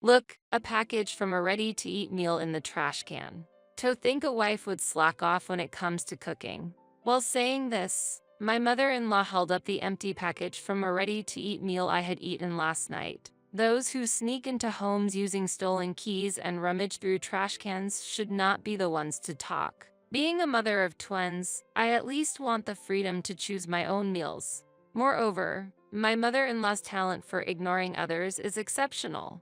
Look, a package from a ready-to-eat meal in the trash can. To think a wife would slack off when it comes to cooking. While saying this, my mother-in-law held up the empty package from a ready-to-eat meal I had eaten last night. Those who sneak into homes using stolen keys and rummage through trash cans should not be the ones to talk. Being a mother of twins, I at least want the freedom to choose my own meals. Moreover, my mother-in-law's talent for ignoring others is exceptional.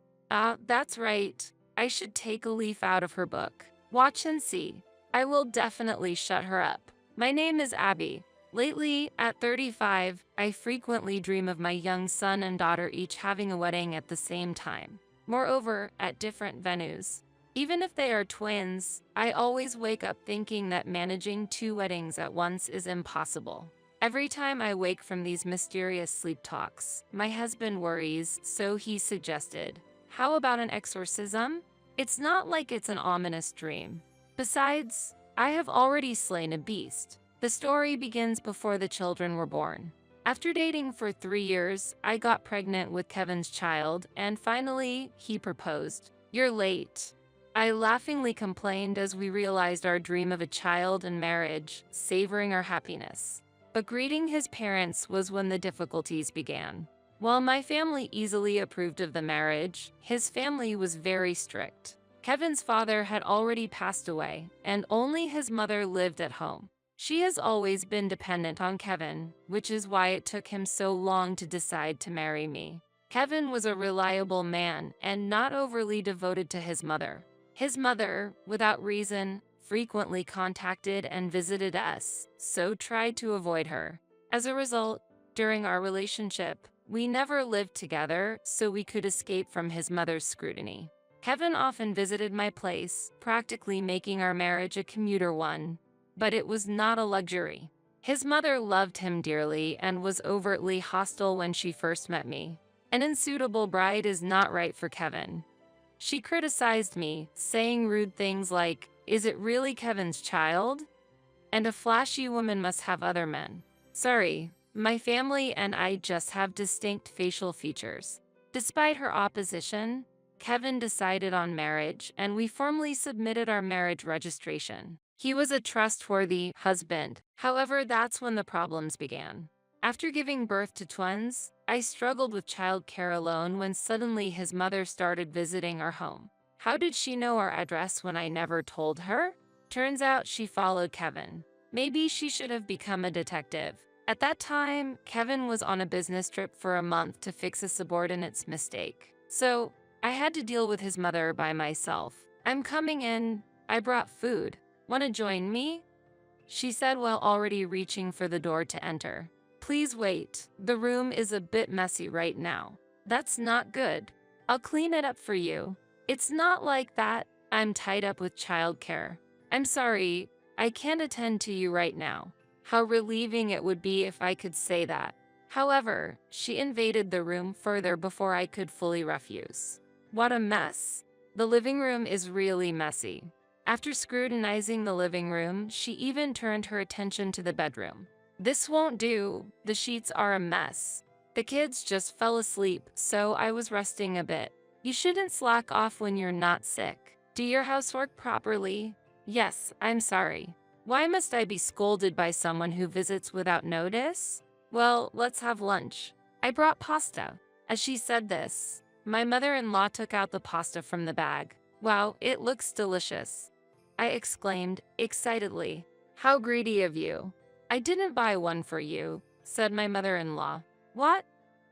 That's right. I should take a leaf out of her book. Watch and see. I will definitely shut her up. My name is Abby. Lately, at 35, I frequently dream of my young son and daughter each having a wedding at the same time. Moreover, at different venues. Even if they are twins, I always wake up thinking that managing 2 weddings at once is impossible. Every time I wake from these mysterious sleep talks, my husband worries, so he suggested, "How about an exorcism? It's not like it's an ominous dream. Besides, I have already slain a beast." The story begins before the children were born. After dating for 3 years, I got pregnant with Kevin's child, and finally, he proposed. "You're late," I laughingly complained as we realized our dream of a child and marriage, savoring our happiness. But greeting his parents was when the difficulties began. While my family easily approved of the marriage, his family was very strict. Kevin's father had already passed away, and only his mother lived at home. She has always been dependent on Kevin, which is why it took him so long to decide to marry me. Kevin was a reliable man and not overly devoted to his mother. His mother, without reason, frequently contacted and visited us, so tried to avoid her. As a result, during our relationship, we never lived together so we could escape from his mother's scrutiny. Kevin often visited my place, practically making our marriage a commuter one. But it was not a luxury. His mother loved him dearly and was overtly hostile when she first met me. An unsuitable bride is not right for Kevin. She criticized me, saying rude things like, "Is it really Kevin's child? And a flashy woman must have other men." Sorry, my family and I just have distinct facial features. Despite her opposition, Kevin decided on marriage, and we formally submitted our marriage registration. He was a trustworthy husband. However, that's when the problems began. After giving birth to twins, I struggled with childcare alone when suddenly his mother started visiting our home. How did she know our address when I never told her? Turns out she followed Kevin. Maybe she should have become a detective. At that time, Kevin was on a business trip for a month to fix a subordinate's mistake. So, I had to deal with his mother by myself. "I'm coming in. I brought food. Want to join me?" she said while already reaching for the door to enter. "Please wait. The room is a bit messy right now." "That's not good. I'll clean it up for you." "It's not like that. I'm tied up with childcare." "I'm sorry. I can't attend to you right now." How relieving it would be if I could say that. However, she invaded the room further before I could fully refuse. What a mess. The living room is really messy. After scrutinizing the living room, she even turned her attention to the bedroom. "This won't do. The sheets are a mess. The kids just fell asleep, so I was resting a bit." "You shouldn't slack off when you're not sick. Do your housework properly." "Yes, I'm sorry. Why must I be scolded by someone who visits without notice?" "Well, let's have lunch. I brought pasta." As she said this, my mother-in-law took out the pasta from the bag. "Wow, it looks delicious," I exclaimed, excitedly. "How greedy of you." "I didn't buy one for you," said my mother-in-law. "What?"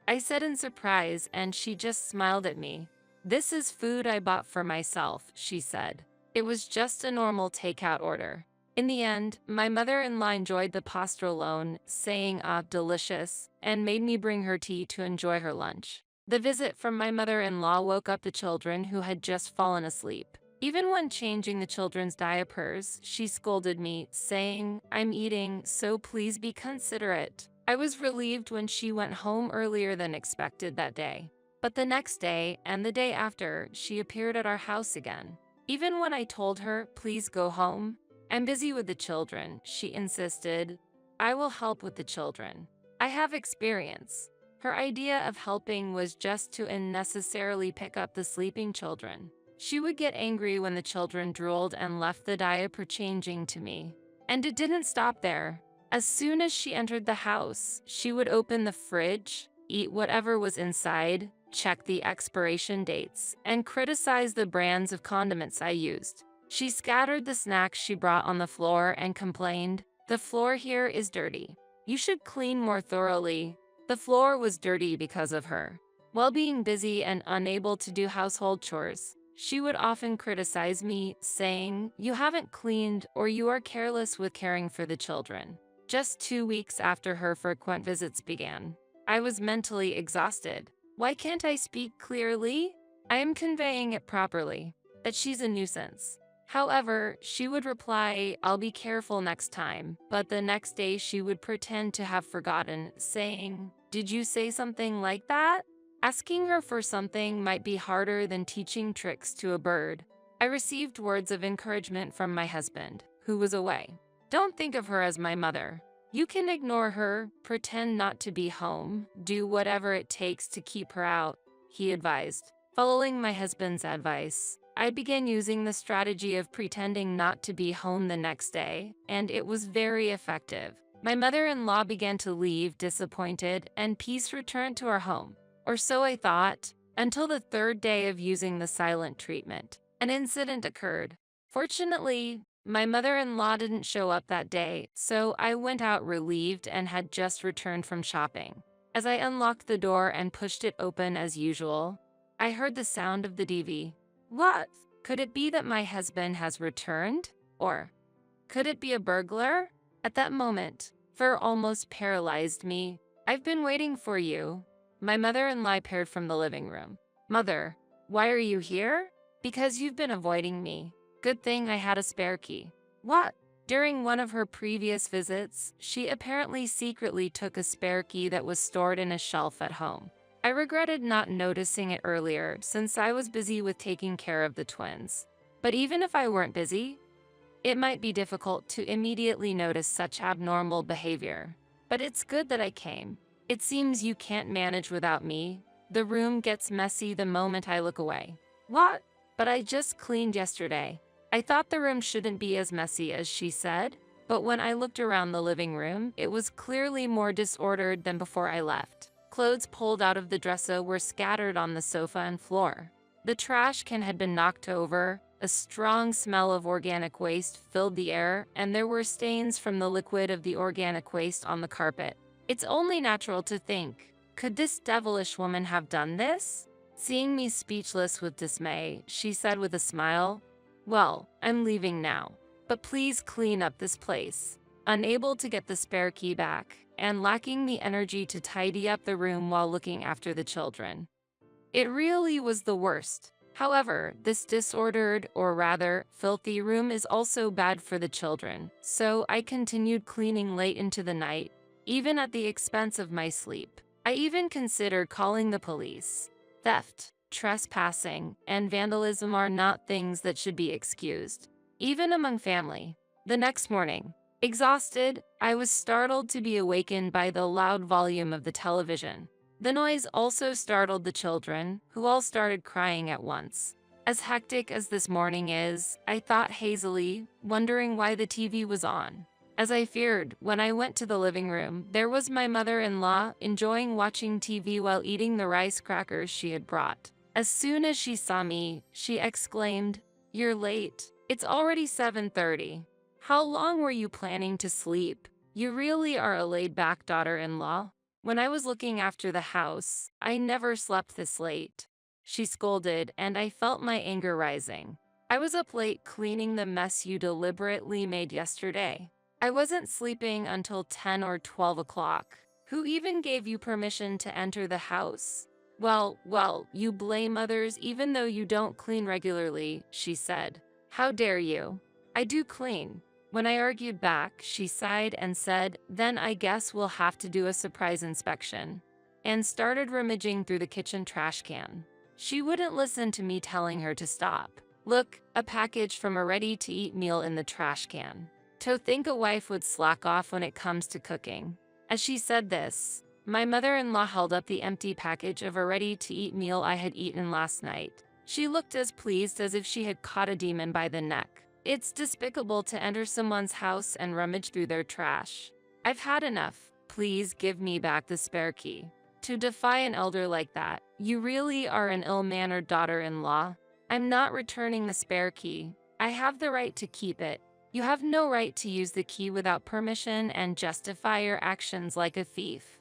I said in surprise, and she just smiled at me. "This is food I bought for myself," she said. It was just a normal takeout order. In the end, my mother-in-law enjoyed the pasta alone, saying, delicious, and made me bring her tea to enjoy her lunch. The visit from my mother-in-law woke up the children who had just fallen asleep. Even when changing the children's diapers, she scolded me, saying, "I'm eating, so please be considerate." I was relieved when she went home earlier than expected that day. But the next day, and the day after, she appeared at our house again. Even when I told her, "Please go home, I'm busy with the children," she insisted, "I will help with the children. I have experience." Her idea of helping was just to unnecessarily pick up the sleeping children. She would get angry when the children drooled and left the diaper changing to me. And it didn't stop there. As soon as she entered the house, she would open the fridge, eat whatever was inside, check the expiration dates, and criticize the brands of condiments I used. She scattered the snacks she brought on the floor and complained, "The floor here is dirty. You should clean more thoroughly." The floor was dirty because of her. While being busy and unable to do household chores, she would often criticize me, saying, "You haven't cleaned or you are careless with caring for the children." Just 2 weeks after her frequent visits began, I was mentally exhausted. Why can't I speak clearly? I am conveying it properly. That she's a nuisance. However, she would reply, "I'll be careful next time," but the next day she would pretend to have forgotten, saying, "Did you say something like that?" Asking her for something might be harder than teaching tricks to a bird. I received words of encouragement from my husband, who was away. "Don't think of her as my mother. You can ignore her, pretend not to be home, do whatever it takes to keep her out," he advised. Following my husband's advice, I began using the strategy of pretending not to be home the next day, and it was very effective. My mother-in-law began to leave disappointed, and peace returned to our home. Or so I thought, until the third day of using the silent treatment. An incident occurred. Fortunately, my mother-in-law didn't show up that day, so I went out relieved and had just returned from shopping. As I unlocked the door and pushed it open as usual, I heard the sound of the TV. What? Could it be that my husband has returned? Or could it be a burglar? At that moment, fear almost paralyzed me. "I've been waiting for you." My mother-in-law appeared from the living room. "Mother, why are you here?" "Because you've been avoiding me. Good thing I had a spare key." "What?" During one of her previous visits, she apparently secretly took a spare key that was stored in a shelf at home. I regretted not noticing it earlier since I was busy with taking care of the twins. But even if I weren't busy, it might be difficult to immediately notice such abnormal behavior. But it's good that I came. It seems you can't manage without me. The room gets messy the moment I look away. "What?" "But I just cleaned yesterday." I thought the room shouldn't be as messy as she said, but when I looked around the living room, it was clearly more disordered than before I left. Clothes pulled out of the dresser were scattered on the sofa and floor. The trash can had been knocked over, a strong smell of organic waste filled the air, and there were stains from the liquid of the organic waste on the carpet. It's only natural to think, could this devilish woman have done this? Seeing me speechless with dismay, she said with a smile, "Well, I'm leaving now, but please clean up this place." Unable to get the spare key back, and lacking the energy to tidy up the room while looking after the children. It really was the worst. However, this disordered, or rather, filthy room is also bad for the children, so I continued cleaning late into the night, even at the expense of my sleep. I even considered calling the police. Theft, trespassing, and vandalism are not things that should be excused, even among family. The next morning, exhausted, I was startled to be awakened by the loud volume of the television. The noise also startled the children, who all started crying at once. As hectic as this morning is, I thought hazily, wondering why the TV was on. As I feared, when I went to the living room, there was my mother-in-law enjoying watching TV while eating the rice crackers she had brought. As soon as she saw me, she exclaimed, "You're late. It's already 7:30. How long were you planning to sleep? You really are a laid-back daughter-in-law." When I was looking after the house, I never slept this late, she scolded, and I felt my anger rising. "I was up late cleaning the mess you deliberately made yesterday. I wasn't sleeping until 10 or 12 o'clock. Who even gave you permission to enter the house?" Well, you blame others even though you don't clean regularly," she said. "How dare you? I do clean." When I argued back, she sighed and said, "Then I guess we'll have to do a surprise inspection," and started rummaging through the kitchen trash can. She wouldn't listen to me telling her to stop. "Look, a package from a ready-to-eat meal in the trash can. To think a wife would slack off when it comes to cooking." As she said this, My mother-in-law held up the empty package of a ready-to-eat meal I had eaten last night. She looked as pleased as if she had caught a demon by the neck. It's despicable to enter someone's house and rummage through their trash. I've had enough. Please give me back the spare key. To defy an elder like that, you really are an ill-mannered daughter-in-law. I'm not returning the spare key. I have the right to keep it. You have no right to use the key without permission and justify your actions like a thief.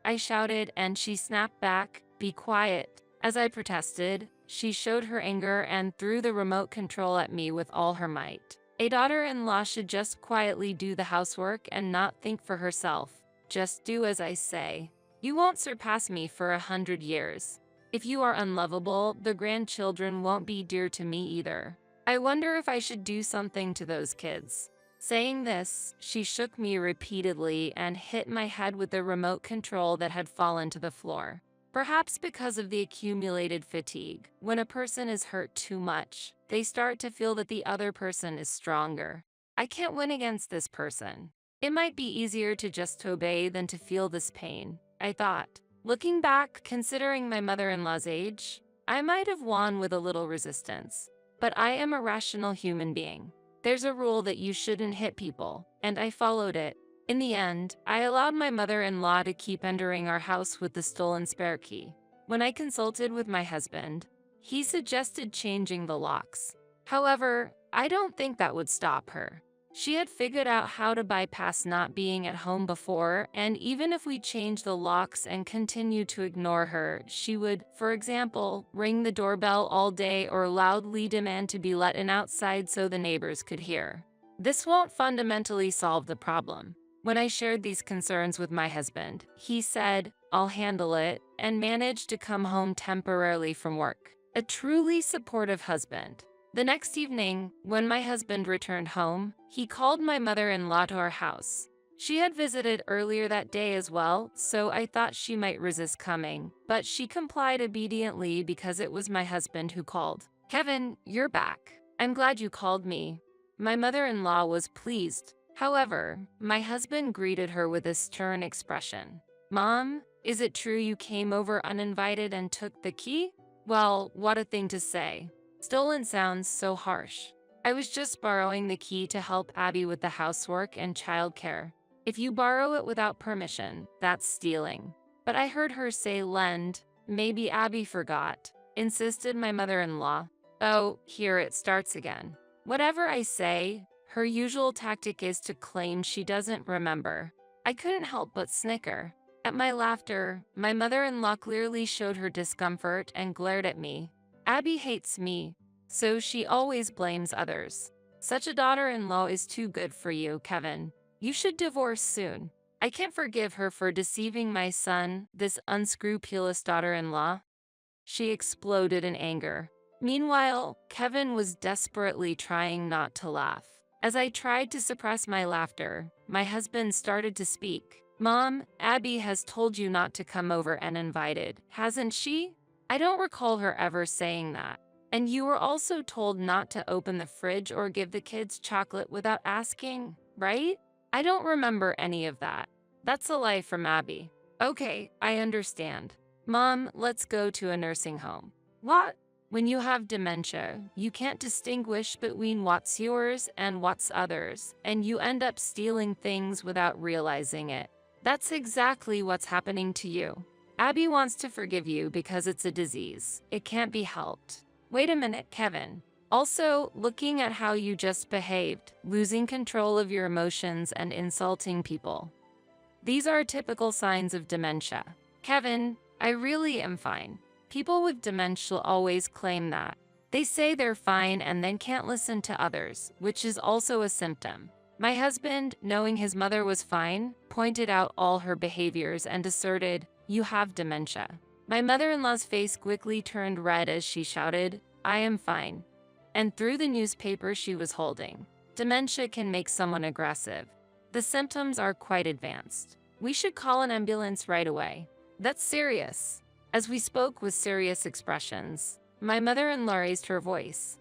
I shouted, and she snapped back, "Be quiet." As I protested, she showed her anger and threw the remote control at me with all her might. A daughter-in-law should just quietly do the housework and not think for herself. Just do as I say. You won't surpass me for 100 years. If you are unlovable, the grandchildren won't be dear to me either. I wonder if I should do something to those kids. Saying this, she shook me repeatedly and hit my head with the remote control that had fallen to the floor. Perhaps because of the accumulated fatigue, when a person is hurt too much, they start to feel that the other person is stronger. I can't win against this person. It might be easier to just obey than to feel this pain, I thought. Looking back, considering my mother-in-law's age, I might have won with a little resistance. But I am a rational human being. There's a rule that you shouldn't hit people, and I followed it. In the end, I allowed my mother-in-law to keep entering our house with the stolen spare key. When I consulted with my husband, he suggested changing the locks. However, I don't think that would stop her. She had figured out how to bypass not being at home before, and even if we changed the locks and continued to ignore her, she would, for example, ring the doorbell all day or loudly demand to be let in outside so the neighbors could hear. This won't fundamentally solve the problem. When I shared these concerns with my husband, he said, "I'll handle it," and managed to come home temporarily from work. A truly supportive husband. The next evening, when my husband returned home, he called my mother-in-law to our house. She had visited earlier that day as well, so I thought she might resist coming, but she complied obediently because it was my husband who called. "Kevin, you're back. I'm glad you called me." My mother-in-law was pleased. However, my husband greeted her with a stern expression. "Mom, is it true you came over uninvited and took the key?" Well, what a thing to say. Stolen sounds so harsh. I was just borrowing the key to help Abby with the housework and childcare. If you borrow it without permission, that's stealing. But I heard her say lend. Maybe Abby forgot, insisted my mother-in-law. Oh, here it starts again. Whatever I say, her usual tactic is to claim she doesn't remember. I couldn't help but snicker. At my laughter, my mother-in-law clearly showed her discomfort and glared at me. Abby hates me, so she always blames others. Such a daughter-in-law is too good for you, Kevin. You should divorce soon. I can't forgive her for deceiving my son, this unscrupulous daughter-in-law. She exploded in anger. Meanwhile, Kevin was desperately trying not to laugh. As I tried to suppress my laughter, my husband started to speak. "Mom, Abby has told you not to come over uninvited, hasn't she? I don't recall her ever saying that. And you were also told not to open the fridge or give the kids chocolate without asking, right? I don't remember any of that." That's a lie from Abby. "Okay, I understand. Mom, let's go to a nursing home." What? When you have dementia, you can't distinguish between what's yours and what's others, and you end up stealing things without realizing it. That's exactly what's happening to you. Abby wants to forgive you because it's a disease. It can't be helped. Wait a minute, Kevin. Also, looking at how you just behaved, losing control of your emotions and insulting people. These are typical signs of dementia. Kevin, I really am fine. People with dementia always claim that. They say they're fine and then can't listen to others, which is also a symptom. My husband, knowing his mother was fine, pointed out all her behaviors and asserted, "You have dementia." My mother-in-law's face quickly turned red as she shouted, "I am fine," and threw the newspaper she was holding. Dementia can make someone aggressive. The symptoms are quite advanced. We should call an ambulance right away. That's serious. As we spoke with serious expressions, my mother-in-law raised her voice.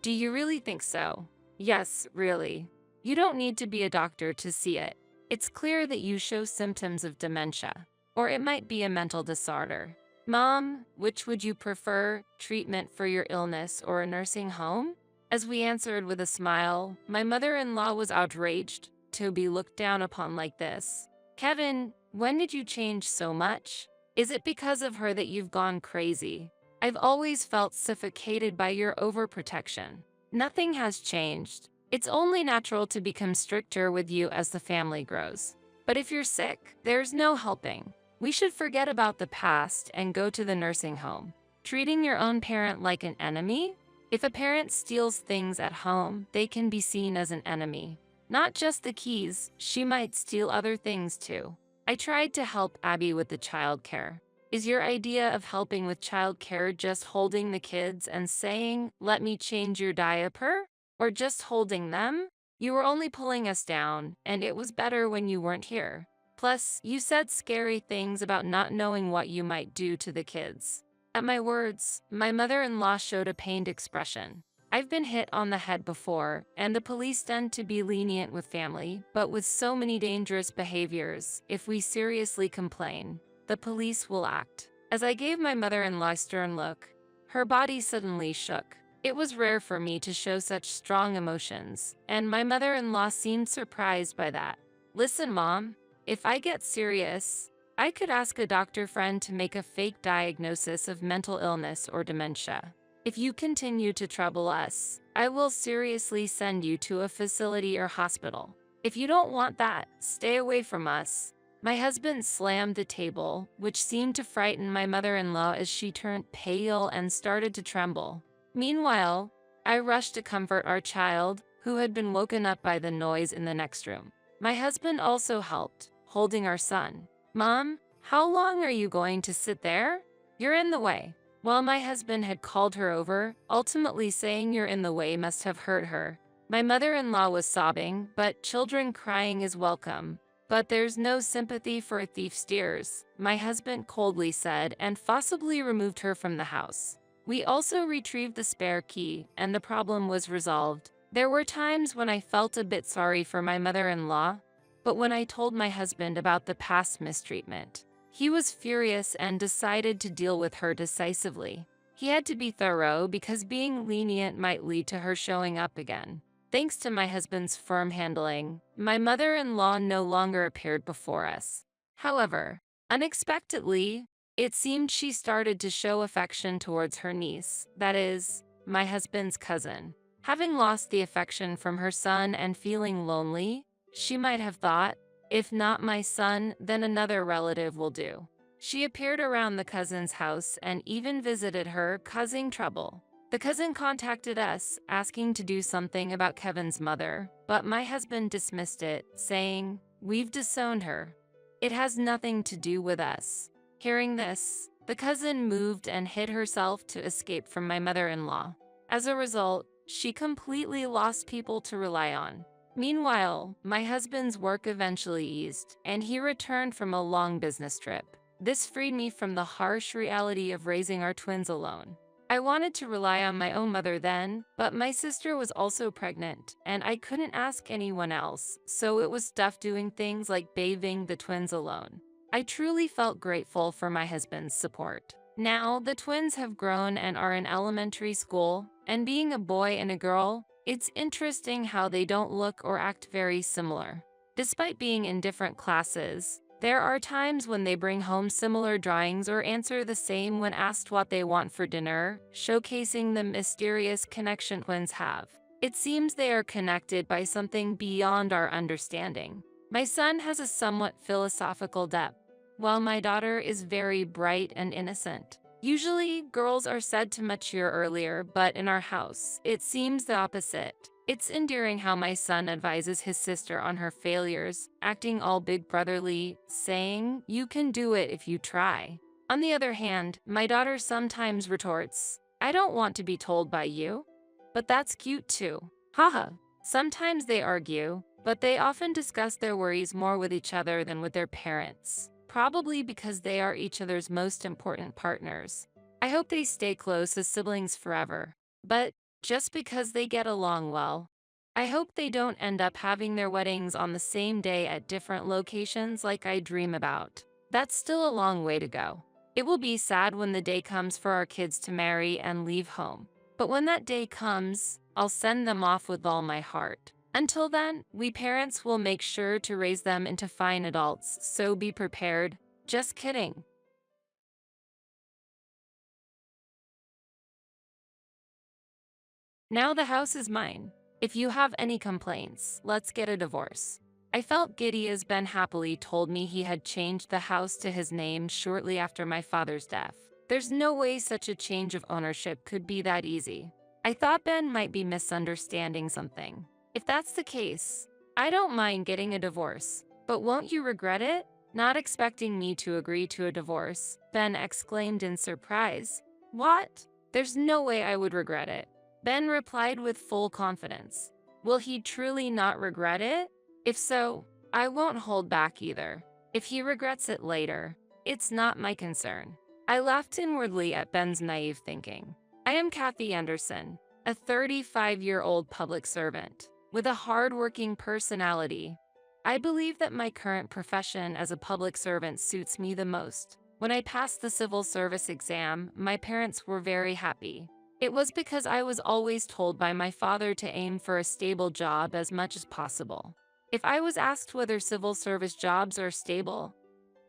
"Do you really think so?" "Yes, really. You don't need to be a doctor to see it. It's clear that you show symptoms of dementia. or it might be a mental disorder. Mom, which would you prefer, treatment for your illness or a nursing home? As we answered with a smile, my mother-in-law was outraged to be looked down upon like this. Kevin, when did you change so much? Is it because of her that you've gone crazy? I've always felt suffocated by your overprotection. Nothing has changed. It's only natural to become stricter with you as the family grows. But if you're sick, there's no helping. We should forget about the past and go to the nursing home. Treating your own parent like an enemy? If a parent steals things at home, they can be seen as an enemy. Not just the keys, she might steal other things too. I tried to help Abby with the childcare. Is your idea of helping with childcare just holding the kids and saying, "Let me change your diaper"? Or just holding them? You were only pulling us down, and it was better when you weren't here. Plus, you said scary things about not knowing what you might do to the kids. At my words, my mother-in-law showed a pained expression. I've been hit on the head before, and the police tend to be lenient with family, but with so many dangerous behaviors, if we seriously complain, the police will act. As I gave my mother-in-law a stern look, her body suddenly shook. It was rare for me to show such strong emotions, and my mother-in-law seemed surprised by that. Listen, Mom, if I get serious, I could ask a doctor friend to make a fake diagnosis of mental illness or dementia. If you continue to trouble us, I will seriously send you to a facility or hospital. If you don't want that, stay away from us. My husband slammed the table, which seemed to frighten my mother-in-law as she turned pale and started to tremble. Meanwhile, I rushed to comfort our child, who had been woken up by the noise in the next room. My husband also helped, holding our son. Mom, how long are you going to sit there? You're in the way. While my husband had called her over, ultimately saying you're in the way must have hurt her. My mother-in-law was sobbing, but children crying is welcome. But there's no sympathy for a thief's tears, my husband coldly said, and forcibly removed her from the house. We also retrieved the spare key, and the problem was resolved. There were times when I felt a bit sorry for my mother-in-law, but when I told my husband about the past mistreatment, he was furious and decided to deal with her decisively. He had to be thorough because being lenient might lead to her showing up again. Thanks to my husband's firm handling, my mother-in-law no longer appeared before us. However, unexpectedly, it seemed she started to show affection towards her niece, that is, my husband's cousin. Having lost the affection from her son and feeling lonely, she might have thought, if not my son, then another relative will do. She appeared around the cousin's house and even visited her, causing trouble. The cousin contacted us, asking to do something about Kevin's mother, but my husband dismissed it, saying, "We've disowned her. It has nothing to do with us." Hearing this, the cousin moved and hid herself to escape from my mother-in-law. As a result, she completely lost people to rely on. Meanwhile, my husband's work eventually eased, and he returned from a long business trip. This freed me from the harsh reality of raising our twins alone. I wanted to rely on my own mother then, but my sister was also pregnant, and I couldn't ask anyone else, so it was tough doing things like bathing the twins alone. I truly felt grateful for my husband's support. Now, the twins have grown and are in elementary school, and being a boy and a girl, it's interesting how they don't look or act very similar. Despite being in different classes, there are times when they bring home similar drawings or answer the same when asked what they want for dinner, showcasing the mysterious connection twins have. It seems they are connected by something beyond our understanding. My son has a somewhat philosophical depth, while my daughter is very bright and innocent. Usually, girls are said to mature earlier, but in our house, it seems the opposite. It's endearing how my son advises his sister on her failures, acting all big brotherly, saying, "You can do it if you try." On the other hand, my daughter sometimes retorts, "I don't want to be told by you." But that's cute too. Haha. Sometimes they argue, but they often discuss their worries more with each other than with their parents. Probably because they are each other's most important partners. I hope they stay close as siblings forever. But just because they get along well, I hope they don't end up having their weddings on the same day at different locations like I dream about. That's still a long way to go. It will be sad when the day comes for our kids to marry and leave home. But when that day comes, I'll send them off with all my heart. Until then, we parents will make sure to raise them into fine adults, so be prepared. Just kidding. Now the house is mine. If you have any complaints, let's get a divorce. I felt giddy as Ben happily told me he had changed the house to his name shortly after my father's death. There's no way such a change of ownership could be that easy. I thought Ben might be misunderstanding something. If that's the case, I don't mind getting a divorce, but won't you regret it? Not expecting me to agree to a divorce, Ben exclaimed in surprise. What? There's no way I would regret it. Ben replied with full confidence. Will he truly not regret it? If so, I won't hold back either. If he regrets it later, it's not my concern. I laughed inwardly at Ben's naive thinking. I am Kathy Anderson, a 35-year-old public servant with a hard-working personality. I believe that my current profession as a public servant suits me the most. When I passed the civil service exam, my parents were very happy. It was because I was always told by my father to aim for a stable job as much as possible. If I was asked whether civil service jobs are stable,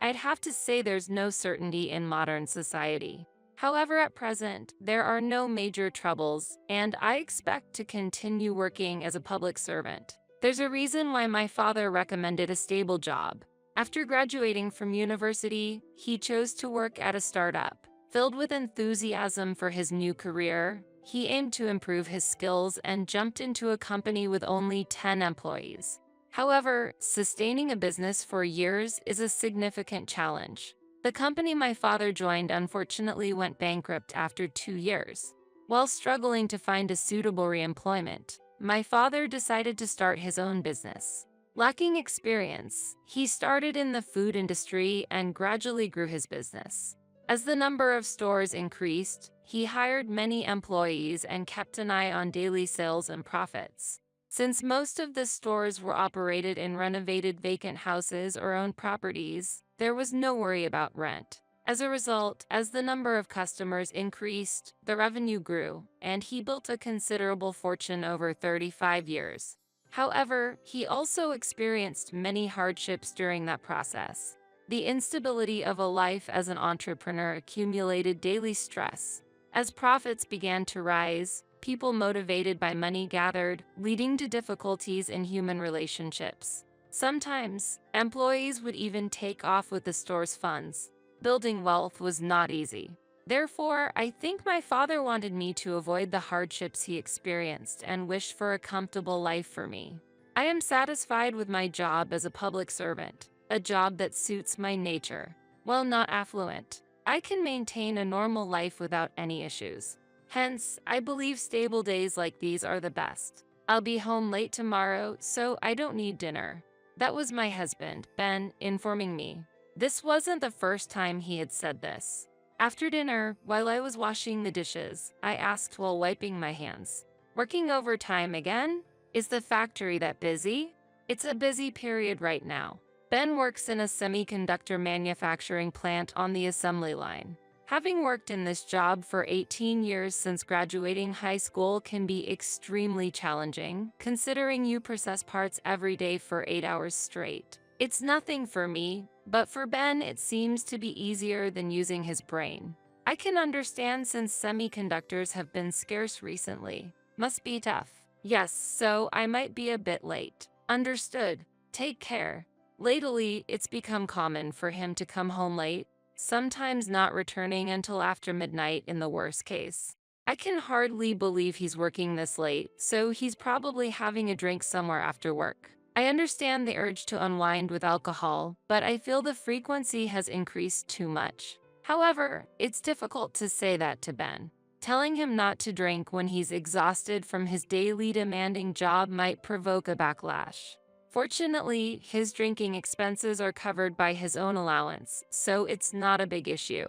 I'd have to say there's no certainty in modern society. However, at present, there are no major troubles, and I expect to continue working as a public servant. There's a reason why my father recommended a stable job. After graduating from university, he chose to work at a startup. Filled with enthusiasm for his new career, he aimed to improve his skills and jumped into a company with only 10 employees. However, sustaining a business for years is a significant challenge. The company my father joined unfortunately went bankrupt after 2 years. While struggling to find a suitable reemployment, my father decided to start his own business. Lacking experience, he started in the food industry and gradually grew his business. As the number of stores increased, he hired many employees and kept an eye on daily sales and profits. Since most of the stores were operated in renovated vacant houses or owned properties, there was no worry about rent. As a result, as the number of customers increased, the revenue grew, and he built a considerable fortune over 35 years. However, he also experienced many hardships during that process. The instability of a life as an entrepreneur accumulated daily stress. As profits began to rise, people motivated by money gathered, leading to difficulties in human relationships. Sometimes, employees would even take off with the store's funds. Building wealth was not easy. Therefore, I think my father wanted me to avoid the hardships he experienced and wished for a comfortable life for me. I am satisfied with my job as a public servant, a job that suits my nature. While not affluent, I can maintain a normal life without any issues. Hence, I believe stable days like these are the best. I'll be home late tomorrow, so I don't need dinner. That was my husband, Ben, informing me. This wasn't the first time he had said this. After dinner, while I was washing the dishes, I asked while wiping my hands, "Working overtime again? Is the factory that busy?" "It's a busy period right now." Ben works in a semiconductor manufacturing plant on the assembly line. Having worked in this job for 18 years since graduating high school can be extremely challenging, considering you process parts every day for 8 hours straight. It's nothing for me, but for Ben it seems to be easier than using his brain. I can understand since semiconductors have been scarce recently. Must be tough. Yes, so I might be a bit late. Understood. Take care. Lately, it's become common for him to come home late, sometimes not returning until after midnight in the worst case. I can hardly believe he's working this late, so he's probably having a drink somewhere after work. I understand the urge to unwind with alcohol, but I feel the frequency has increased too much. However, it's difficult to say that to Ben. Telling him not to drink when he's exhausted from his daily demanding job might provoke a backlash. Fortunately, his drinking expenses are covered by his own allowance, so it's not a big issue.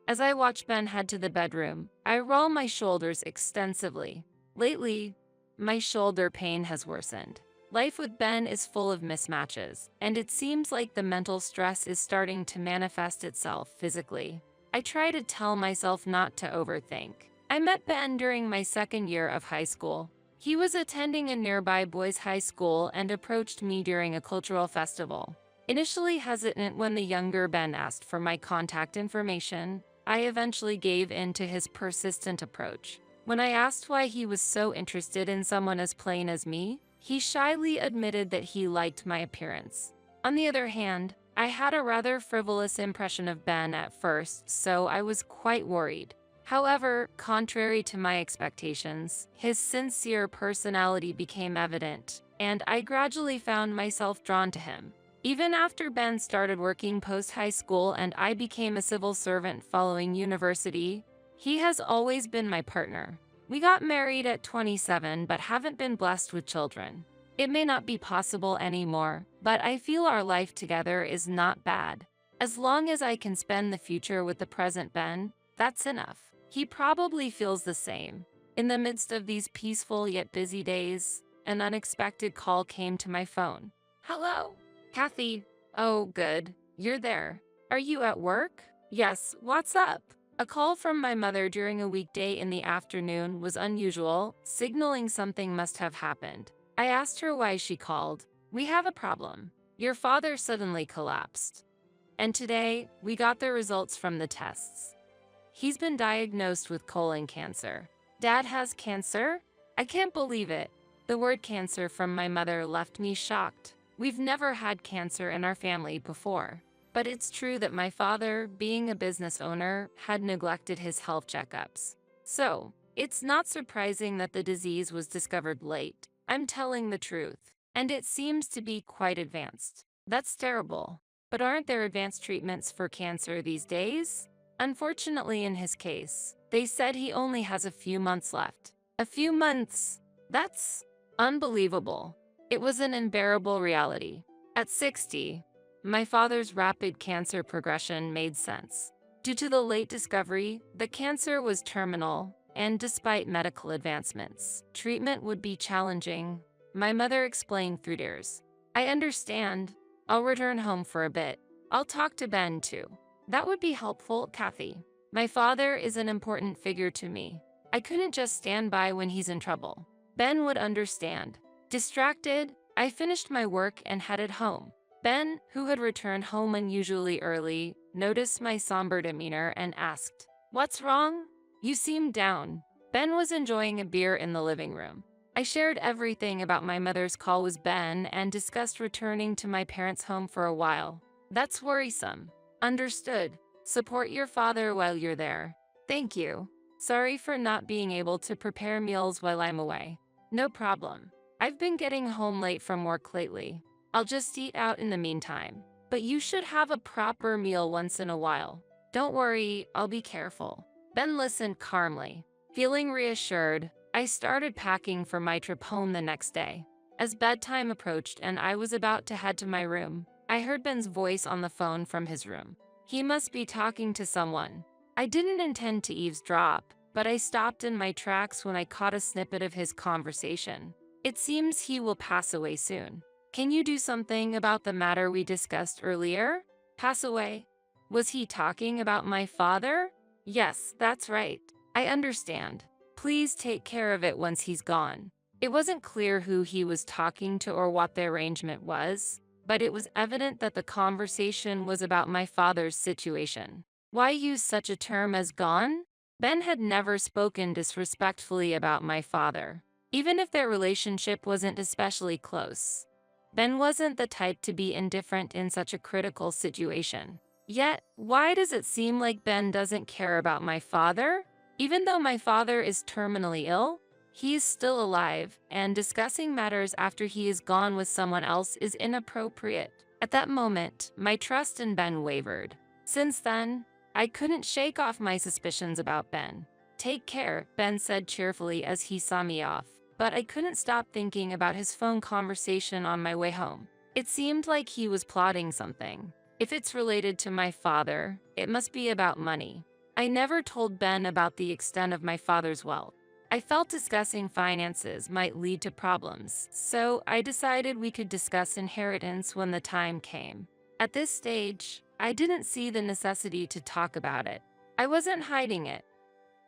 As I watch Ben head to the bedroom, I roll my shoulders extensively. Lately, my shoulder pain has worsened. Life with Ben is full of mismatches, and it seems like the mental stress is starting to manifest itself physically. I try to tell myself not to overthink. I met Ben during my second year of high school. He was attending a nearby boys' high school and approached me during a cultural festival. Initially hesitant when the younger Ben asked for my contact information, I eventually gave in to his persistent approach. When I asked why he was so interested in someone as plain as me, he shyly admitted that he liked my appearance. On the other hand, I had a rather frivolous impression of Ben at first, so I was quite worried. However, contrary to my expectations, his sincere personality became evident, and I gradually found myself drawn to him. Even after Ben started working post-high school and I became a civil servant following university, he has always been my partner. We got married at 27 but haven't been blessed with children. It may not be possible anymore, but I feel our life together is not bad. As long as I can spend the future with the present Ben, that's enough. He probably feels the same. In the midst of these peaceful yet busy days, an unexpected call came to my phone. Hello? Kathy. Oh, good. You're there. Are you at work? Yes, what's up? A call from my mother during a weekday in the afternoon was unusual, signaling something must have happened. I asked her why she called. We have a problem. Your father suddenly collapsed. And today, we got the results from the tests. He's been diagnosed with colon cancer. Dad has cancer? I can't believe it. The word cancer from my mother left me shocked. We've never had cancer in our family before. But it's true that my father, being a business owner, had neglected his health checkups. So, it's not surprising that the disease was discovered late. I'm telling the truth. And it seems to be quite advanced. That's terrible. But aren't there advanced treatments for cancer these days? Unfortunately, in his case, they said he only has a few months left. A few months? That's unbelievable. It was an unbearable reality. At 60, my father's rapid cancer progression made sense. Due to the late discovery, the cancer was terminal, and despite medical advancements, treatment would be challenging. My mother explained through tears. I understand. I'll return home for a bit. I'll talk to Ben too. That would be helpful, Kathy. My father is an important figure to me. I couldn't just stand by when he's in trouble. Ben would understand. Distracted, I finished my work and headed home. Ben, who had returned home unusually early, noticed my somber demeanor and asked, "What's wrong? You seem down." Ben was enjoying a beer in the living room. I shared everything about my mother's call with Ben and discussed returning to my parents' home for a while. That's worrisome. Understood. Support your father while you're there. Thank you. Sorry for not being able to prepare meals while I'm away. No problem. I've been getting home late from work lately. I'll just eat out in the meantime. But you should have a proper meal once in a while. Don't worry, I'll be careful. Ben listened calmly. Feeling reassured, I started packing for my trip home the next day. As bedtime approached and I was about to head to my room, I heard Ben's voice on the phone from his room. He must be talking to someone. I didn't intend to eavesdrop, but I stopped in my tracks when I caught a snippet of his conversation. It seems he will pass away soon. Can you do something about the matter we discussed earlier? Pass away? Was he talking about my father? Yes, that's right. I understand. Please take care of it once he's gone. It wasn't clear who he was talking to or what the arrangement was, but it was evident that the conversation was about my father's situation. Why use such a term as gone? Ben had never spoken disrespectfully about my father, even if their relationship wasn't especially close. Ben wasn't the type to be indifferent in such a critical situation. Yet, why does it seem like Ben doesn't care about my father? Even though my father is terminally ill, he is still alive, and discussing matters after he is gone with someone else is inappropriate. At that moment, my trust in Ben wavered. Since then, I couldn't shake off my suspicions about Ben. Take care, Ben said cheerfully as he saw me off, but I couldn't stop thinking about his phone conversation on my way home. It seemed like he was plotting something. If it's related to my father, it must be about money. I never told Ben about the extent of my father's wealth. I felt discussing finances might lead to problems, so I decided we could discuss inheritance when the time came. At this stage, I didn't see the necessity to talk about it. I wasn't hiding it.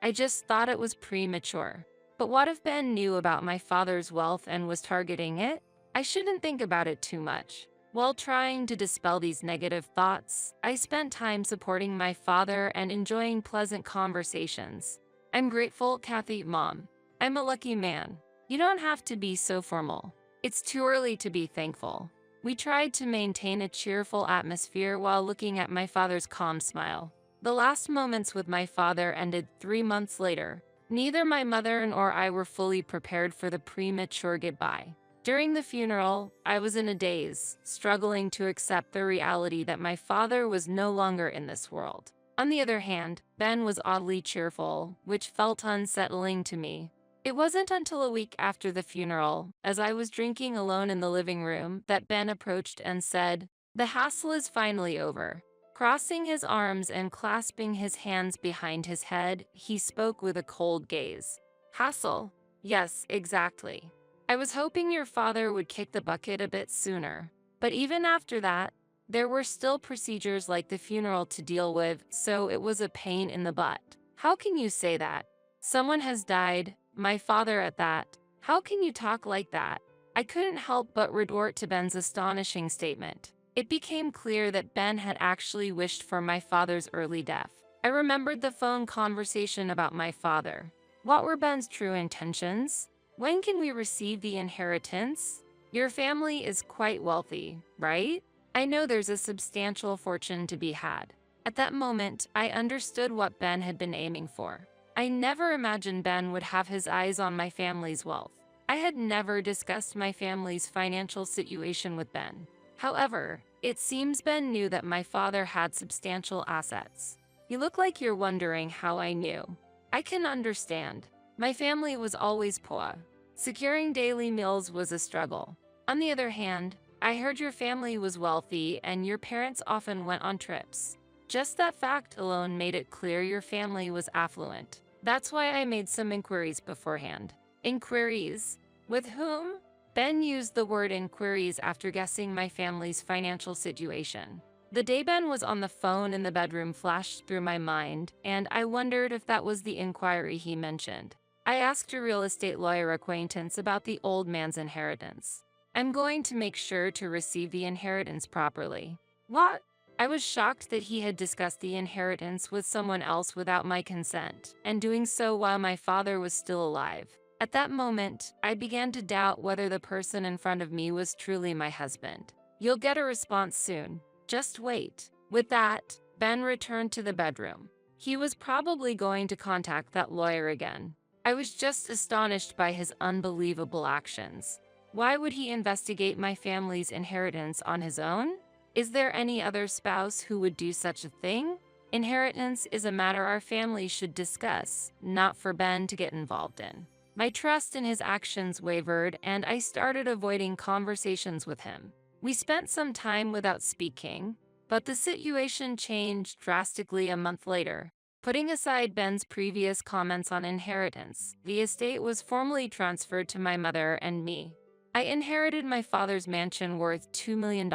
I just thought it was premature. But what if Ben knew about my father's wealth and was targeting it? I shouldn't think about it too much. While trying to dispel these negative thoughts, I spent time supporting my father and enjoying pleasant conversations. I'm grateful, Kathy, Mom. I'm a lucky man. You don't have to be so formal. It's too early to be thankful. We tried to maintain a cheerful atmosphere while looking at my father's calm smile. The last moments with my father ended 3 months later. Neither my mother nor I were fully prepared for the premature goodbye. During the funeral, I was in a daze, struggling to accept the reality that my father was no longer in this world. On the other hand, Ben was oddly cheerful, which felt unsettling to me. It wasn't until a week after the funeral, as I was drinking alone in the living room, that Ben approached and said, "The hassle is finally over." Crossing his arms and clasping his hands behind his head, he spoke with a cold gaze. "Hassle? Yes, exactly. I was hoping your father would kick the bucket a bit sooner. But even after that, there were still procedures like the funeral to deal with, so it was a pain in the butt." "How can you say that? Someone has died, my father at that. How can you talk like that?" I couldn't help but retort to Ben's astonishing statement. It became clear that Ben had actually wished for my father's early death. I remembered the phone conversation about my father. What were Ben's true intentions? When can we receive the inheritance? Your family is quite wealthy, right? I know there's a substantial fortune to be had. At that moment, I understood what Ben had been aiming for. I never imagined Ben would have his eyes on my family's wealth. I had never discussed my family's financial situation with Ben. However, it seems Ben knew that my father had substantial assets. "You look like you're wondering how I knew." I can understand. My family was always poor. Securing daily meals was a struggle. On the other hand, I heard your family was wealthy and your parents often went on trips. Just that fact alone made it clear your family was affluent. That's why I made some inquiries beforehand. Inquiries? With whom? Ben used the word inquiries after guessing my family's financial situation. The day Ben was on the phone in the bedroom flashed through my mind, and I wondered if that was the inquiry he mentioned. I asked a real estate lawyer acquaintance about the old man's inheritance. "I'm going to make sure to receive the inheritance properly." "What?" I was shocked that he had discussed the inheritance with someone else without my consent, and doing so while my father was still alive. At that moment, I began to doubt whether the person in front of me was truly my husband. "You'll get a response soon. Just wait." With that, Ben returned to the bedroom. He was probably going to contact that lawyer again. I was just astonished by his unbelievable actions. Why would he investigate my family's inheritance on his own? Is there any other spouse who would do such a thing? Inheritance is a matter our family should discuss, not for Ben to get involved in. My trust in his actions wavered, and I started avoiding conversations with him. We spent some time without speaking, but the situation changed drastically a month later. Putting aside Ben's previous comments on inheritance, the estate was formally transferred to my mother and me. I inherited my father's mansion worth $2 million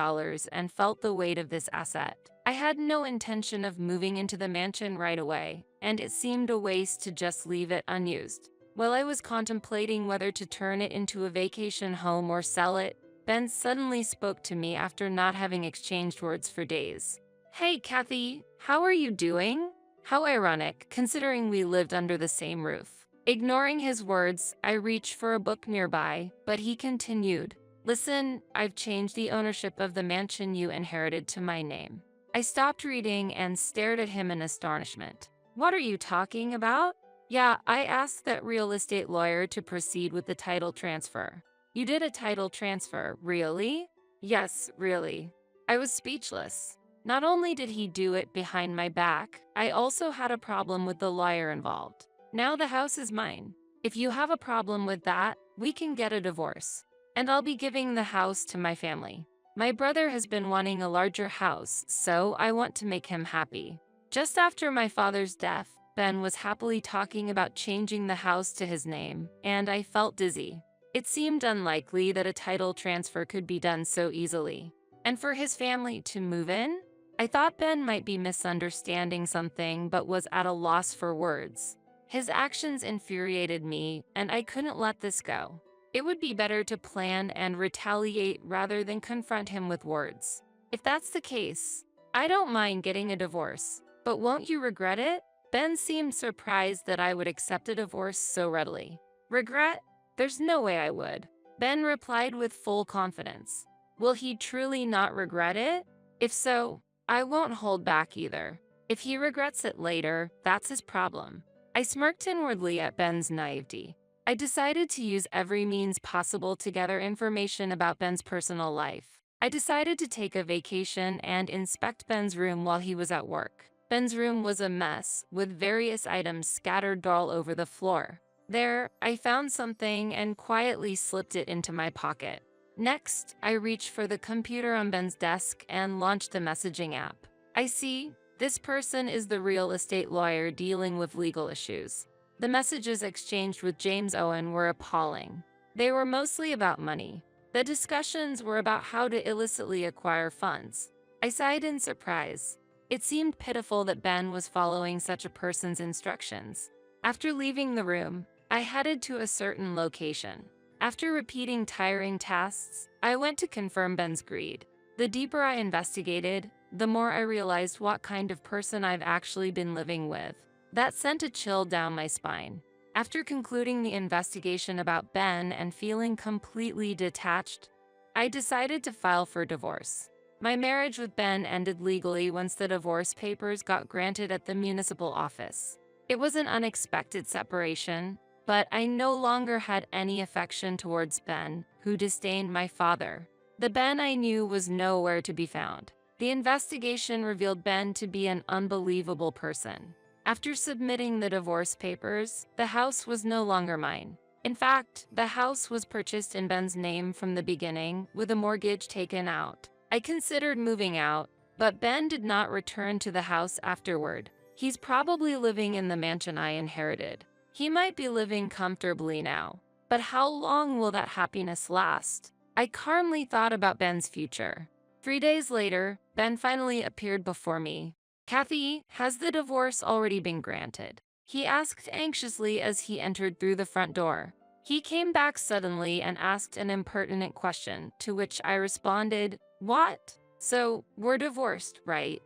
and felt the weight of this asset. I had no intention of moving into the mansion right away, and it seemed a waste to just leave it unused. While I was contemplating whether to turn it into a vacation home or sell it, Ben suddenly spoke to me after not having exchanged words for days. "Hey, Kathy, how are you doing?" How ironic, considering we lived under the same roof. Ignoring his words, I reached for a book nearby, but he continued, "Listen, I've changed the ownership of the mansion you inherited to my name." I stopped reading and stared at him in astonishment. "What are you talking about?" "Yeah, I asked that real estate lawyer to proceed with the title transfer." "You did a title transfer, really?" "Yes, really." I was speechless. Not only did he do it behind my back, I also had a problem with the lawyer involved. Now the house is mine. If you have a problem with that, we can get a divorce. And I'll be giving the house to my family. My brother has been wanting a larger house, so I want to make him happy. Just after my father's death, Ben was happily talking about changing the house to his name, and I felt dizzy. It seemed unlikely that a title transfer could be done so easily. And for his family to move in? I thought Ben might be misunderstanding something but was at a loss for words. His actions infuriated me, and I couldn't let this go. It would be better to plan and retaliate rather than confront him with words. If that's the case, I don't mind getting a divorce, but won't you regret it? Ben seemed surprised that I would accept a divorce so readily. Regret? There's no way I would. Ben replied with full confidence. Will he truly not regret it? If so, I won't hold back either. If he regrets it later, that's his problem. I smirked inwardly at Ben's naivety. I decided to use every means possible to gather information about Ben's personal life. I decided to take a vacation and inspect Ben's room while he was at work. Ben's room was a mess, with various items scattered all over the floor. There, I found something and quietly slipped it into my pocket. Next, I reached for the computer on Ben's desk and launched the messaging app. I see, this person is the real estate lawyer dealing with legal issues. The messages exchanged with James Owen were appalling. They were mostly about money. The discussions were about how to illicitly acquire funds. I sighed in surprise. It seemed pitiful that Ben was following such a person's instructions. After leaving the room, I headed to a certain location. After repeating tiring tasks, I went to confirm Ben's greed. The deeper I investigated, the more I realized what kind of person I've actually been living with. That sent a chill down my spine. After concluding the investigation about Ben and feeling completely detached, I decided to file for divorce. My marriage with Ben ended legally once the divorce papers got granted at the municipal office. It was an unexpected separation, but I no longer had any affection towards Ben, who disdained my father. The Ben I knew was nowhere to be found. The investigation revealed Ben to be an unbelievable person. After submitting the divorce papers, the house was no longer mine. In fact, the house was purchased in Ben's name from the beginning, with a mortgage taken out. I considered moving out, but Ben did not return to the house afterward. He's probably living in the mansion I inherited. He might be living comfortably now, but how long will that happiness last? I calmly thought about Ben's future. 3 days later, Ben finally appeared before me. Kathy, has the divorce already been granted? He asked anxiously as he entered through the front door. He came back suddenly and asked an impertinent question, to which I responded, "What? So, we're divorced, right?"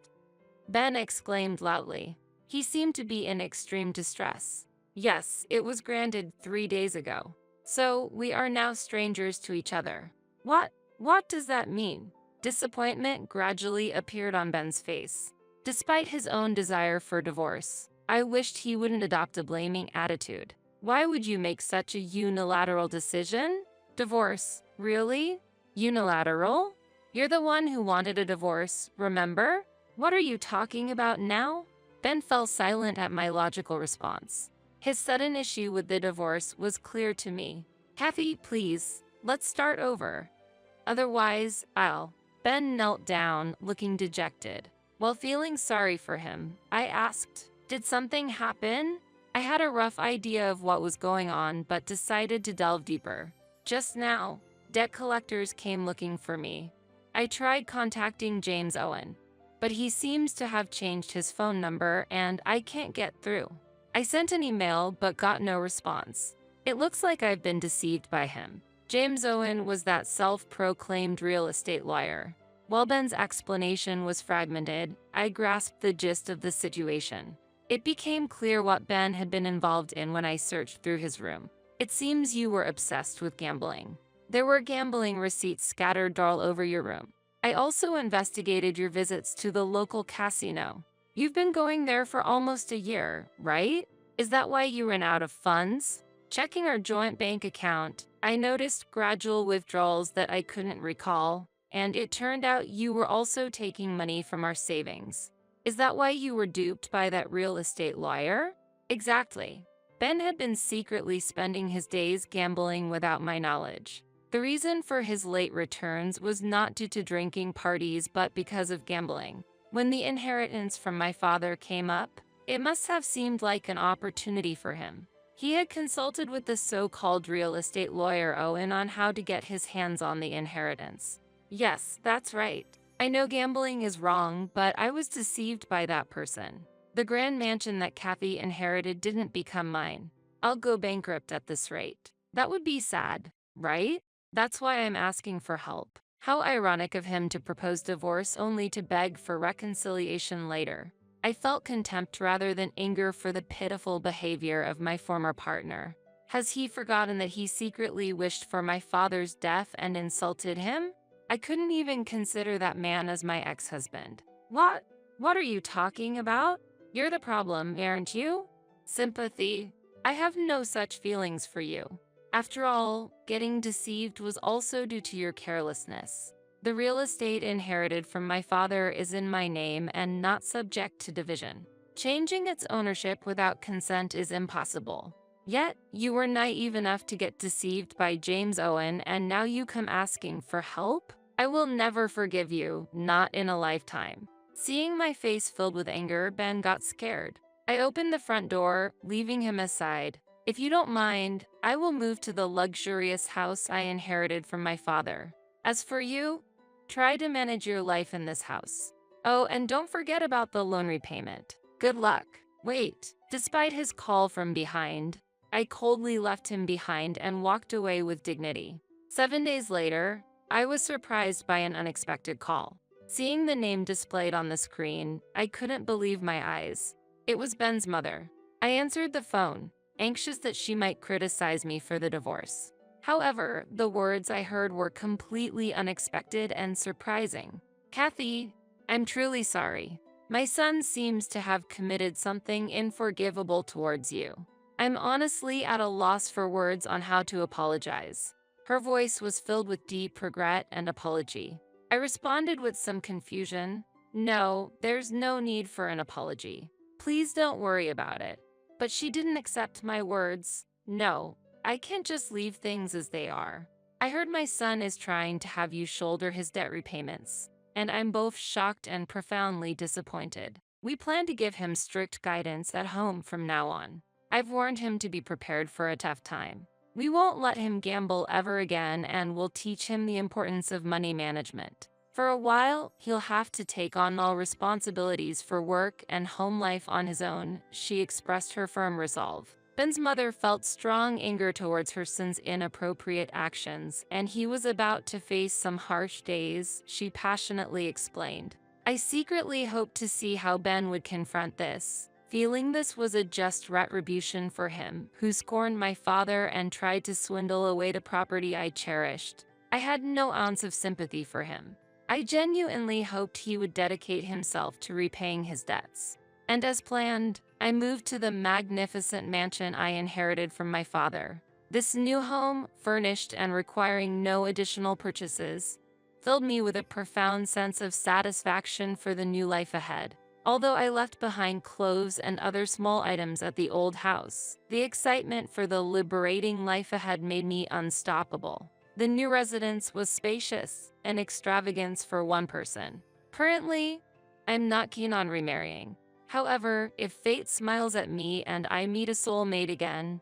Ben exclaimed loudly. He seemed to be in extreme distress. "Yes, it was granted 3 days ago. So, we are now strangers to each other." What does that mean? Disappointment gradually appeared on Ben's face. Despite his own desire for divorce, I wished he wouldn't adopt a blaming attitude. Why would you make such a unilateral decision? Divorce, really? Unilateral? You're the one who wanted a divorce, remember? What are you talking about now? Ben fell silent at my logical response. His sudden issue with the divorce was clear to me. "Kathy, please, let's start over. Otherwise, I'll." Ben knelt down, looking dejected. While feeling sorry for him, I asked, "Did something happen?" I had a rough idea of what was going on, but decided to delve deeper. "Just now, debt collectors came looking for me. I tried contacting James Owen, but he seems to have changed his phone number and I can't get through. I sent an email but got no response. It looks like I've been deceived by him." James Owen was that self-proclaimed real estate lawyer. While Ben's explanation was fragmented, I grasped the gist of the situation. It became clear what Ben had been involved in when I searched through his room. "It seems you were obsessed with gambling. There were gambling receipts scattered all over your room. I also investigated your visits to the local casino. You've been going there for almost a year, right? Is that why you ran out of funds? Checking our joint bank account, I noticed gradual withdrawals that I couldn't recall, and it turned out you were also taking money from our savings. Is that why you were duped by that real estate lawyer?" Exactly. Ben had been secretly spending his days gambling without my knowledge. The reason for his late returns was not due to drinking parties but because of gambling. When the inheritance from my father came up, It must have seemed like an opportunity for him. He had consulted with the so-called real estate lawyer Owen on how to get his hands on the inheritance. Yes, that's right. I know gambling is wrong, but I was deceived by that person. The grand mansion that Kathy inherited didn't become mine. I'll go bankrupt at this rate. That would be sad, right? That's why I'm asking for help. How ironic of him to propose divorce only to beg for reconciliation later. I felt contempt rather than anger for the pitiful behavior of my former partner. Has he forgotten that he secretly wished for my father's death and insulted him? I couldn't even consider that man as my ex-husband. What? What are you talking about? You're the problem, aren't you? Sympathy. I have no such feelings for you. After all, getting deceived was also due to your carelessness. The real estate inherited from my father is in my name and not subject to division. Changing its ownership without consent is impossible. Yet, you were naive enough to get deceived by James Owen, and now you come asking for help? I will never forgive you, not in a lifetime. Seeing my face filled with anger, Ben got scared. I opened the front door, leaving him aside. If you don't mind, I will move to the luxurious house I inherited from my father. As for you, try to manage your life in this house. Oh, and don't forget about the loan repayment. Good luck. Wait, despite his call from behind, I coldly left him behind and walked away with dignity. 7 days later, I was surprised by an unexpected call. Seeing the name displayed on the screen, I couldn't believe my eyes. It was Ben's mother. I answered the phone, anxious that she might criticize me for the divorce. However, the words I heard were completely unexpected and surprising. Kathy, I'm truly sorry. My son seems to have committed something unforgivable towards you. I'm honestly at a loss for words on how to apologize. Her voice was filled with deep regret and apology. I responded with some confusion. No, there's no need for an apology. Please don't worry about it. But she didn't accept my words. No, I can't just leave things as they are. I heard my son is trying to have you shoulder his debt repayments, and I'm both shocked and profoundly disappointed. We plan to give him strict guidance at home from now on. I've warned him to be prepared for a tough time. We won't let him gamble ever again, and we'll teach him the importance of money management. For a while, he'll have to take on all responsibilities for work and home life on his own, she expressed her firm resolve. Ben's mother felt strong anger towards her son's inappropriate actions, and he was about to face some harsh days, she passionately explained. I secretly hoped to see how Ben would confront this, feeling this was a just retribution for him, who scorned my father and tried to swindle away the property I cherished. I had no ounce of sympathy for him. I genuinely hoped he would dedicate himself to repaying his debts. And as planned, I moved to the magnificent mansion I inherited from my father. This new home, furnished and requiring no additional purchases, filled me with a profound sense of satisfaction for the new life ahead. Although I left behind clothes and other small items at the old house, the excitement for the liberating life ahead made me unstoppable. The new residence was spacious, an extravagance for one person. Currently, I'm not keen on remarrying. However, if fate smiles at me and I meet a soulmate again,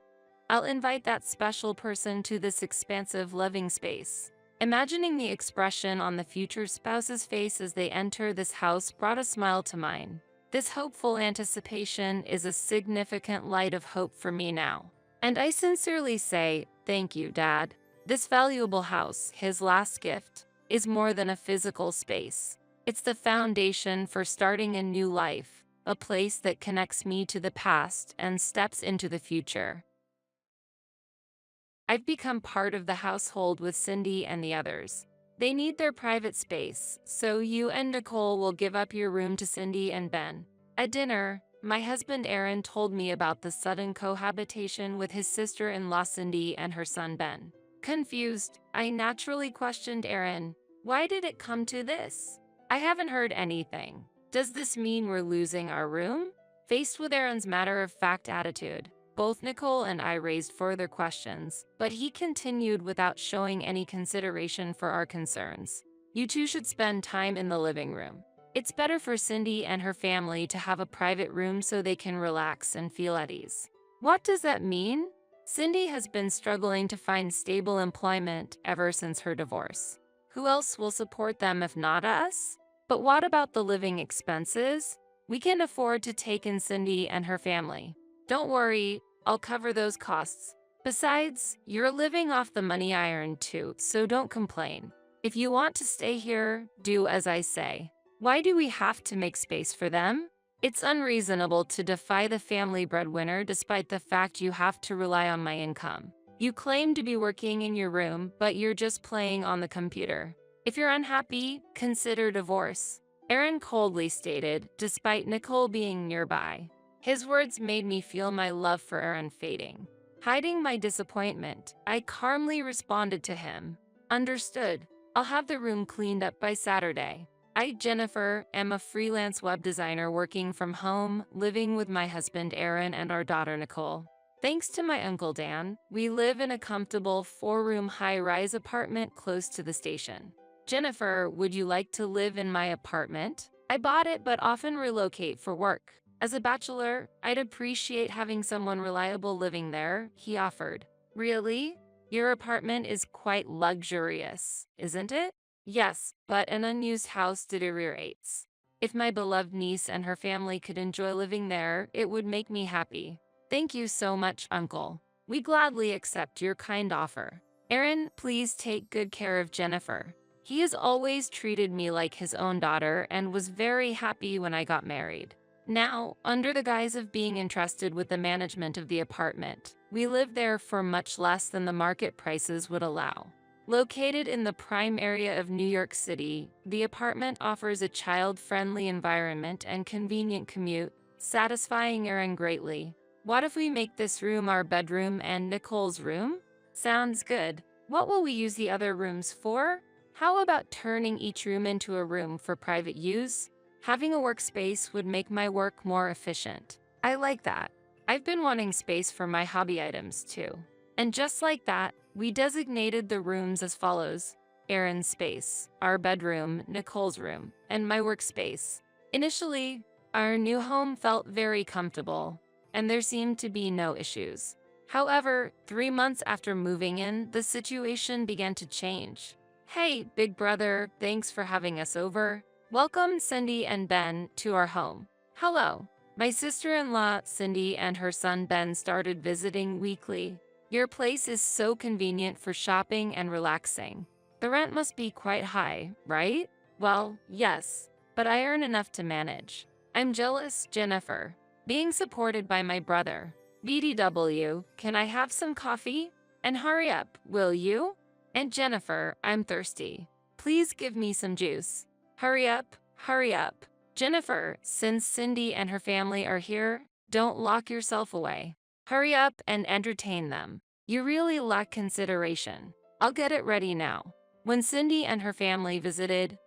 I'll invite that special person to this expansive living space. Imagining the expression on the future spouse's face as they enter this house brought a smile to mine. This hopeful anticipation is a significant light of hope for me now. And I sincerely say, thank you, Dad. This valuable house, his last gift, is more than a physical space. It's the foundation for starting a new life, a place that connects me to the past and steps into the future. I've become part of the household with Cindy and the others. They need their private space, so you and Nicole will give up your room to Cindy and Ben. At dinner, my husband Aaron told me about the sudden cohabitation with his sister-in-law Cindy and her son Ben. Confused, I naturally questioned Aaron. Why did it come to this? I haven't heard anything. Does this mean we're losing our room? Faced with Aaron's matter-of-fact attitude, both Nicole and I raised further questions, but he continued without showing any consideration for our concerns. You two should spend time in the living room. It's better for Cindy and her family to have a private room so they can relax and feel at ease. What does that mean? Cindy has been struggling to find stable employment ever since her divorce. Who else will support them if not us? But what about the living expenses? We can afford to take in Cindy and her family. Don't worry, I'll cover those costs. Besides, you're living off the money I earned too, so don't complain. If you want to stay here, do as I say. Why do we have to make space for them? It's unreasonable to defy the family breadwinner despite the fact you have to rely on my income. You claim to be working in your room, but you're just playing on the computer. If you're unhappy, consider divorce. Aaron coldly stated, despite Nicole being nearby. His words made me feel my love for Aaron fading. Hiding my disappointment, I calmly responded to him. Understood. I'll have the room cleaned up by Saturday. I, Jennifer, am a freelance web designer working from home, living with my husband Aaron and our daughter Nicole. Thanks to my uncle Dan, we live in a comfortable 4-room high-rise apartment close to the station. Jennifer, would you like to live in my apartment? I bought it but often relocate for work. As a bachelor, I'd appreciate having someone reliable living there, he offered. Really? Your apartment is quite luxurious, isn't it? Yes, but an unused house deteriorates. If my beloved niece and her family could enjoy living there, it would make me happy. Thank you so much, Uncle. We gladly accept your kind offer. Aaron, please take good care of Jennifer. He has always treated me like his own daughter and was very happy when I got married. Now, under the guise of being entrusted with the management of the apartment, we live there for much less than the market prices would allow. Located in the prime area of New York City, the apartment offers a child-friendly environment and convenient commute, satisfying Aaron greatly. What if we make this room our bedroom and Nicole's room? Sounds good. What will we use the other rooms for? How about turning each room into a room for private use? Having a workspace would make my work more efficient. I like that. I've been wanting space for my hobby items too. And just like that, we designated the rooms as follows: Aaron's space, our bedroom, Nicole's room, and my workspace. Initially, our new home felt very comfortable, and there seemed to be no issues. However, 3 months after moving in, the situation began to change. Hey, big brother, thanks for having us over. Welcome Cindy and Ben to our home. Hello. My sister-in-law, Cindy, and her son Ben started visiting weekly. Your place is so convenient for shopping and relaxing. The rent must be quite high, right? Well, yes, but I earn enough to manage. I'm jealous, Jennifer. Being supported by my brother. BDW, can I have some coffee? And hurry up, will you? And Jennifer, I'm thirsty. Please give me some juice. Hurry up, hurry up. Jennifer, since Cindy and her family are here, don't lock yourself away. Hurry up and entertain them. You really lack consideration. I'll get it ready now. When Cindy and her family visited,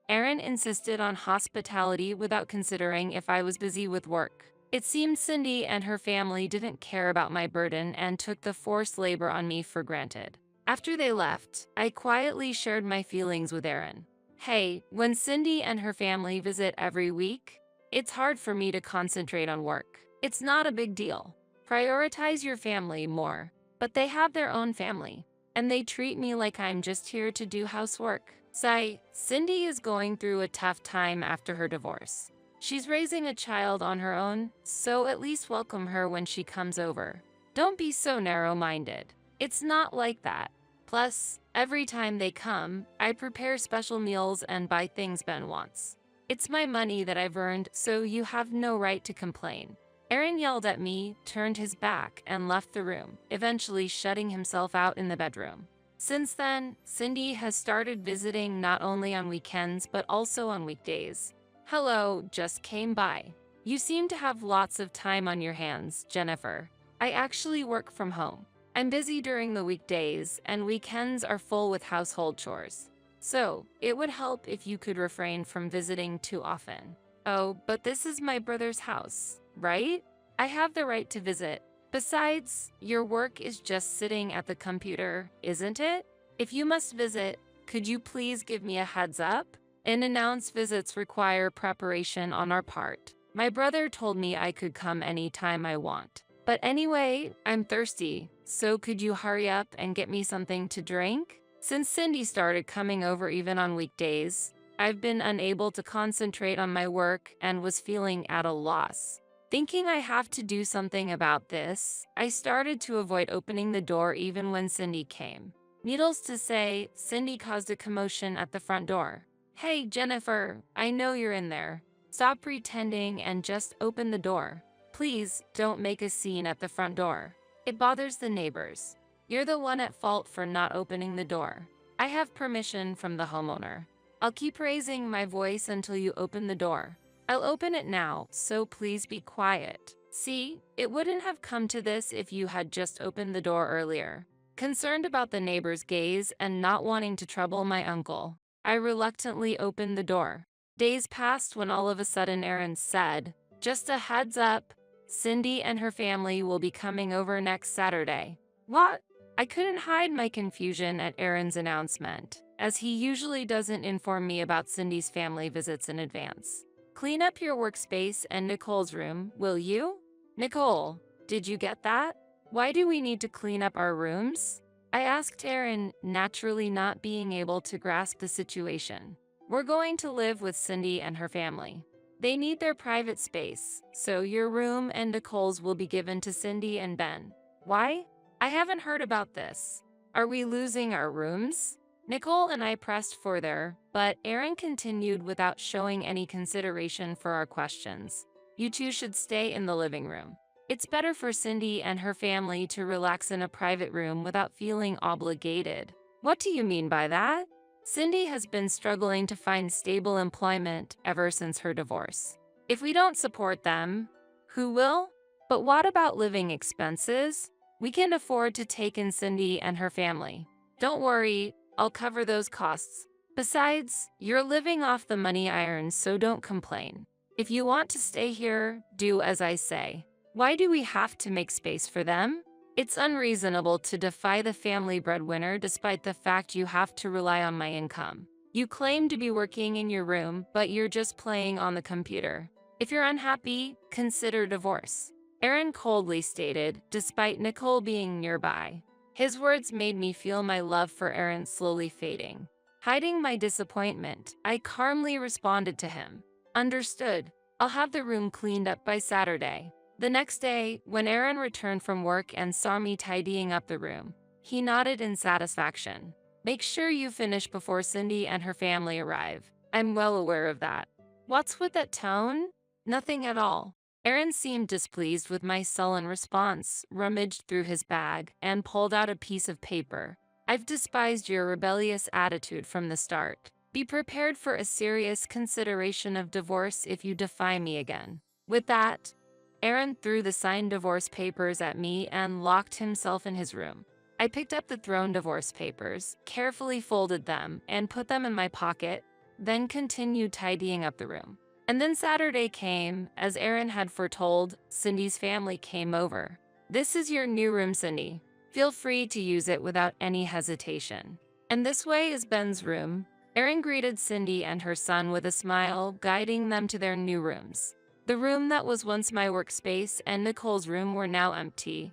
Aaron insisted on hospitality without considering if I was busy with work. It seemed Cindy and her family didn't care about my burden and took the forced labor on me for granted. After they left, I quietly shared my feelings with Aaron. Hey, when Cindy and her family visit every week, it's hard for me to concentrate on work. It's not a big deal. Prioritize your family more. But they have their own family, and they treat me like I'm just here to do housework. Sigh, Cindy is going through a tough time after her divorce. She's raising a child on her own, so at least welcome her when she comes over. Don't be so narrow-minded. It's not like that. Plus, every time they come, I prepare special meals and buy things Ben wants. It's my money that I've earned, so you have no right to complain. Aaron yelled at me, turned his back, and left the room, eventually shutting himself out in the bedroom. Since then, Cindy has started visiting not only on weekends but also on weekdays. Hello, just came by. You seem to have lots of time on your hands, Jennifer. I actually work from home. I'm busy during the weekdays, and weekends are full with household chores. So, it would help if you could refrain from visiting too often. Oh, but this is my brother's house, right? I have the right to visit. Besides, your work is just sitting at the computer, isn't it? If you must visit, could you please give me a heads up? Unannounced visits require preparation on our part. My brother told me I could come anytime I want. But anyway, I'm thirsty, so could you hurry up and get me something to drink? Since Cindy started coming over even on weekdays, I've been unable to concentrate on my work and was feeling at a loss. Thinking I have to do something about this, I started to avoid opening the door even when Cindy came. Needless to say, Cindy caused a commotion at the front door. "Hey, Jennifer, I know you're in there. Stop pretending and just open the door. Please don't make a scene at the front door. It bothers the neighbors. You're the one at fault for not opening the door. I have permission from the homeowner. I'll keep raising my voice until you open the door. I'll open it now, so please be quiet. See, it wouldn't have come to this if you had just opened the door earlier." Concerned about the neighbor's gaze and not wanting to trouble my uncle, I reluctantly opened the door. Days passed when all of a sudden Aaron said, "Just a heads up, Cindy and her family will be coming over next Saturday." What? I couldn't hide my confusion at Aaron's announcement, as he usually doesn't inform me about Cindy's family visits in advance. "Clean up your workspace and Nicole's room, will you?" Nicole, did you get that? Why do we need to clean up our rooms? I asked Aaron, naturally not being able to grasp the situation. We're going to live with Cindy and her family. They need their private space, so your room and Nicole's will be given to Cindy and Ben. Why? I haven't heard about this. Are we losing our rooms? Nicole and I pressed further, but Aaron continued without showing any consideration for our questions. "You two should stay in the living room. It's better for Cindy and her family to relax in a private room without feeling obligated." What do you mean by that? Cindy has been struggling to find stable employment ever since her divorce. If we don't support them, who will? But what about living expenses? We can afford to take in Cindy and her family. Don't worry, I'll cover those costs. Besides, you're living off the money I earn, so don't complain. If you want to stay here, do as I say. Why do we have to make space for them? It's unreasonable to defy the family breadwinner despite the fact you have to rely on my income. You claim to be working in your room, but you're just playing on the computer. If you're unhappy, consider divorce. Aaron coldly stated, despite Nicole being nearby. His words made me feel my love for Aaron slowly fading. Hiding my disappointment, I calmly responded to him. "Understood. I'll have the room cleaned up by Saturday." The next day, when Aaron returned from work and saw me tidying up the room, he nodded in satisfaction. "Make sure you finish before Cindy and her family arrive. I'm well aware of that." What's with that tone? Nothing at all. Aaron seemed displeased with my sullen response, rummaged through his bag, and pulled out a piece of paper. "I've despised your rebellious attitude from the start. Be prepared for a serious consideration of divorce if you defy me again." With that, Aaron threw the signed divorce papers at me and locked himself in his room. I picked up the thrown divorce papers, carefully folded them, and put them in my pocket, then continued tidying up the room. And then Saturday came. As Aaron had foretold, Cindy's family came over. "This is your new room, Cindy. Feel free to use it without any hesitation. And this way is Ben's room." Aaron greeted Cindy and her son with a smile, guiding them to their new rooms. The room that was once my workspace and Nicole's room were now empty,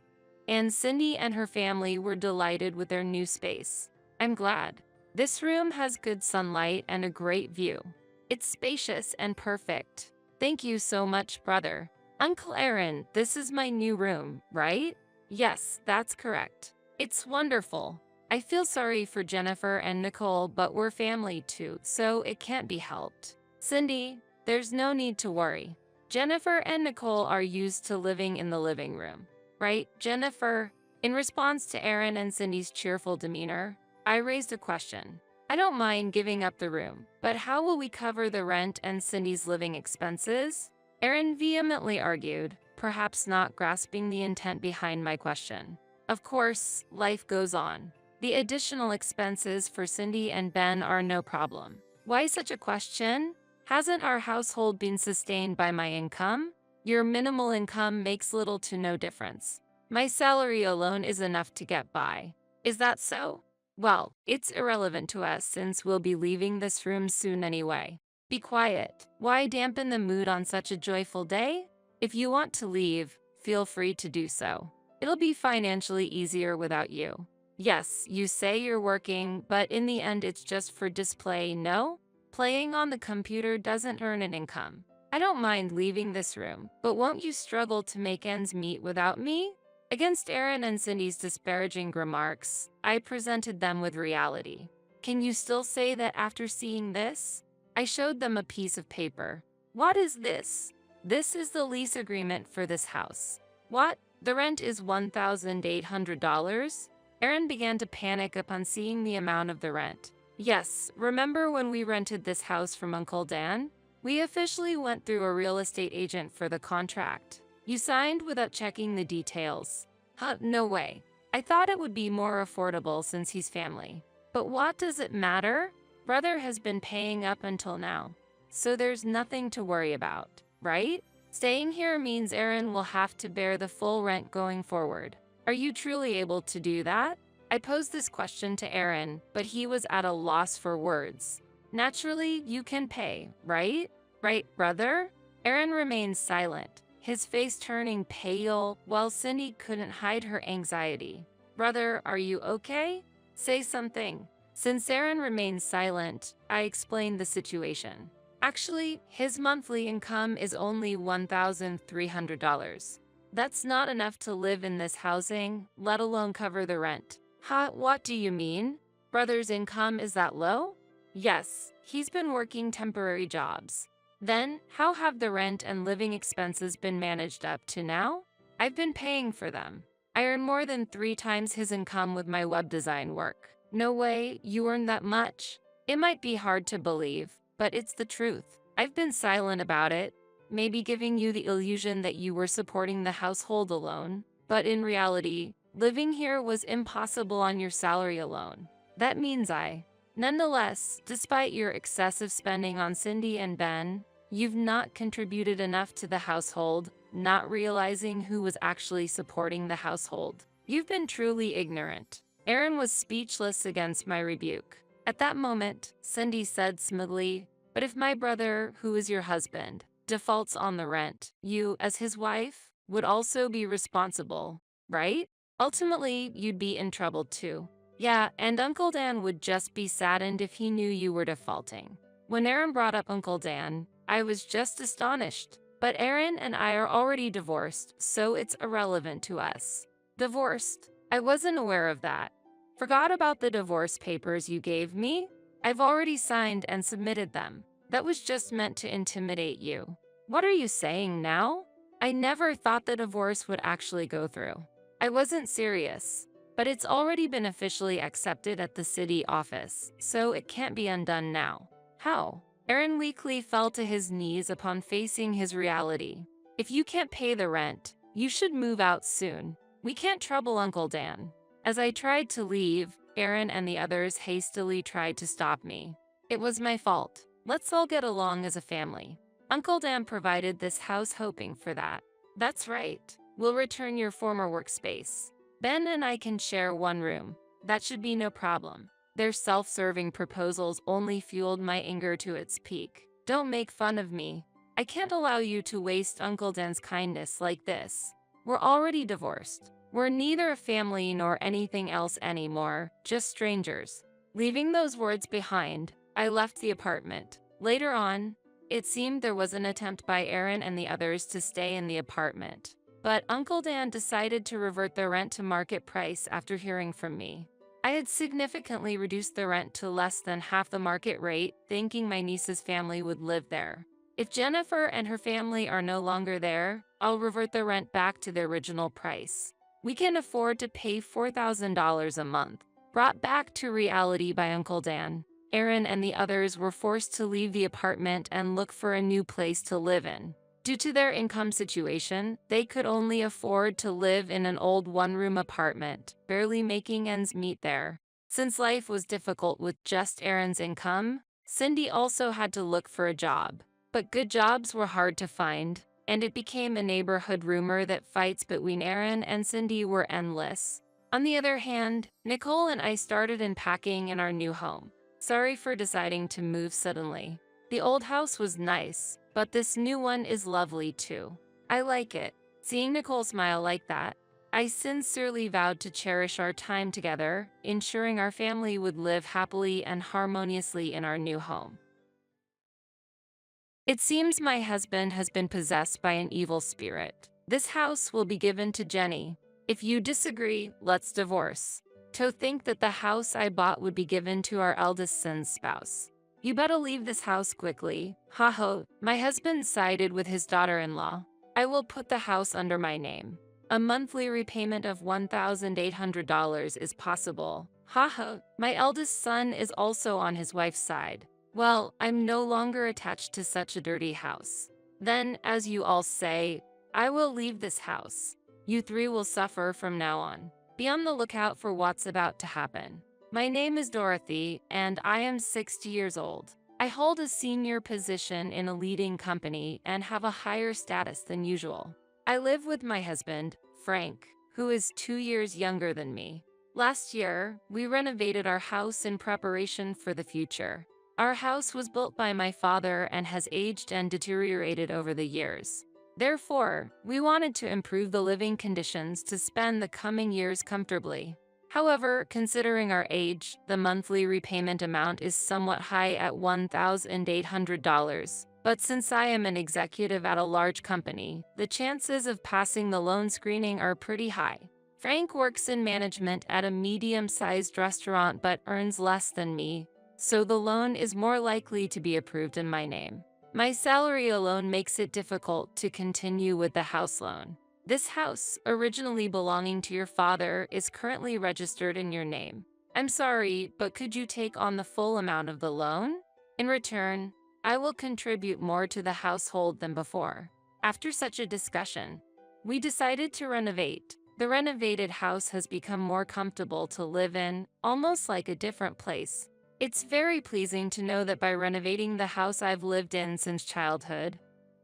and Cindy and her family were delighted with their new space. I'm glad. This room has good sunlight and a great view. It's spacious and perfect. Thank you so much, brother. Uncle Aaron, this is my new room, right? Yes, that's correct. It's wonderful. I feel sorry for Jennifer and Nicole, but we're family too, so it can't be helped. Cindy, there's no need to worry. Jennifer and Nicole are used to living in the living room, right, Jennifer? In response to Aaron and Cindy's cheerful demeanor, I raised a question. I don't mind giving up the room, but how will we cover the rent and Cindy's living expenses? Aaron vehemently argued, perhaps not grasping the intent behind my question. Of course, life goes on. The additional expenses for Cindy and Ben are no problem. Why such a question? Hasn't our household been sustained by my income? Your minimal income makes little to no difference. My salary alone is enough to get by. Is that so? Well, it's irrelevant to us since we'll be leaving this room soon anyway. Be quiet. Why dampen the mood on such a joyful day? If you want to leave, feel free to do so. It'll be financially easier without you. Yes, you say you're working, but in the end it's just for display, no? Playing on the computer doesn't earn an income. I don't mind leaving this room, but won't you struggle to make ends meet without me? Against Aaron and Cindy's disparaging remarks, I presented them with reality. Can you still say that after seeing this? I showed them a piece of paper. What is this? This is the lease agreement for this house. What? The rent is $1,800? Aaron began to panic upon seeing the amount of the rent. Yes, remember when we rented this house from Uncle Dan? We officially went through a real estate agent for the contract. You signed without checking the details. Huh, no way. I thought it would be more affordable since he's family. But what does it matter? Brother has been paying up until now. So there's nothing to worry about, right? Staying here means Aaron will have to bear the full rent going forward. Are you truly able to do that? I posed this question to Aaron, but he was at a loss for words. Naturally, you can pay, right? Right, brother? Aaron remained silent, his face turning pale, while Cindy couldn't hide her anxiety. Brother, are you okay? Say something. Since Aaron remained silent, I explained the situation. Actually, his monthly income is only $1,300. That's not enough to live in this housing, let alone cover the rent. Huh, what do you mean? Brother's income is that low? Yes, he's been working temporary jobs. Then, how have the rent and living expenses been managed up to now? I've been paying for them. I earn more than 3 times his income with my web design work. No way, you earn that much. It might be hard to believe, but it's the truth. I've been silent about it, maybe giving you the illusion that you were supporting the household alone. But in reality, living here was impossible on your salary alone. That means Nonetheless, despite your excessive spending on Cindy and Ben, you've not contributed enough to the household, not realizing who was actually supporting the household. You've been truly ignorant. Aaron was speechless against my rebuke. At that moment, Cindy said smoothly, "But if my brother, who is your husband, defaults on the rent, you, as his wife, would also be responsible, right? Ultimately, you'd be in trouble too." Yeah, and Uncle Dan would just be saddened if he knew you were defaulting. When Aaron brought up Uncle Dan, I was just astonished. But Aaron and I are already divorced, so it's irrelevant to us. Divorced? I wasn't aware of that. Forgot about the divorce papers you gave me? I've already signed and submitted them. That was just meant to intimidate you. What are you saying now? I never thought the divorce would actually go through. I wasn't serious. But it's already been officially accepted at the city office, so it can't be undone now. How? Aaron weakly fell to his knees upon facing his reality. If you can't pay the rent, you should move out soon. We can't trouble Uncle Dan. As I tried to leave, Aaron and the others hastily tried to stop me. It was my fault. Let's all get along as a family. Uncle Dan provided this house hoping for that. That's right. We'll return your former workspace. Ben and I can share one room. That should be no problem. Their self-serving proposals only fueled my anger to its peak. Don't make fun of me. I can't allow you to waste Uncle Dan's kindness like this. We're already divorced. We're neither a family nor anything else anymore, just strangers. Leaving those words behind, I left the apartment. Later on, it seemed there was an attempt by Aaron and the others to stay in the apartment. But Uncle Dan decided to revert the rent to market price after hearing from me. I had significantly reduced the rent to less than half the market rate, thinking my niece's family would live there. If Jennifer and her family are no longer there, I'll revert the rent back to the original price. We can afford to pay $4,000 a month. Brought back to reality by Uncle Dan, Aaron and the others were forced to leave the apartment and look for a new place to live in. Due to their income situation, they could only afford to live in an old one-room apartment, barely making ends meet there. Since life was difficult with just Aaron's income, Cindy also had to look for a job. But good jobs were hard to find, and it became a neighborhood rumor that fights between Aaron and Cindy were endless. On the other hand, Nicole and I started unpacking in our new home. Sorry for deciding to move suddenly. The old house was nice, but this new one is lovely too. I like it. Seeing Nicole smile like that, I sincerely vowed to cherish our time together, ensuring our family would live happily and harmoniously in our new home. It seems my husband has been possessed by an evil spirit. This house will be given to Jenny. If you disagree, let's divorce. To think that the house I bought would be given to our eldest son's spouse. You better leave this house quickly. Ha ha. My husband sided with his daughter-in-law. I will put the house under my name. A monthly repayment of $1,800 is possible. Ha ha. My eldest son is also on his wife's side. Well, I'm no longer attached to such a dirty house. Then, as you all say, I will leave this house. You three will suffer from now on. Be on the lookout for what's about to happen. My name is Dorothy, and I am 60 years old. I hold a senior position in a leading company and have a higher status than usual. I live with my husband, Frank, who is 2 years younger than me. Last year, we renovated our house in preparation for the future. Our house was built by my father and has aged and deteriorated over the years. Therefore, we wanted to improve the living conditions to spend the coming years comfortably. However, considering our age, the monthly repayment amount is somewhat high at $1,800. But since I am an executive at a large company, the chances of passing the loan screening are pretty high. Frank works in management at a medium-sized restaurant but earns less than me, so the loan is more likely to be approved in my name. My salary alone makes it difficult to continue with the house loan. This house, originally belonging to your father, is currently registered in your name. I'm sorry, but could you take on the full amount of the loan? In return, I will contribute more to the household than before. After such a discussion, we decided to renovate. The renovated house has become more comfortable to live in, almost like a different place. It's very pleasing to know that by renovating the house I've lived in since childhood,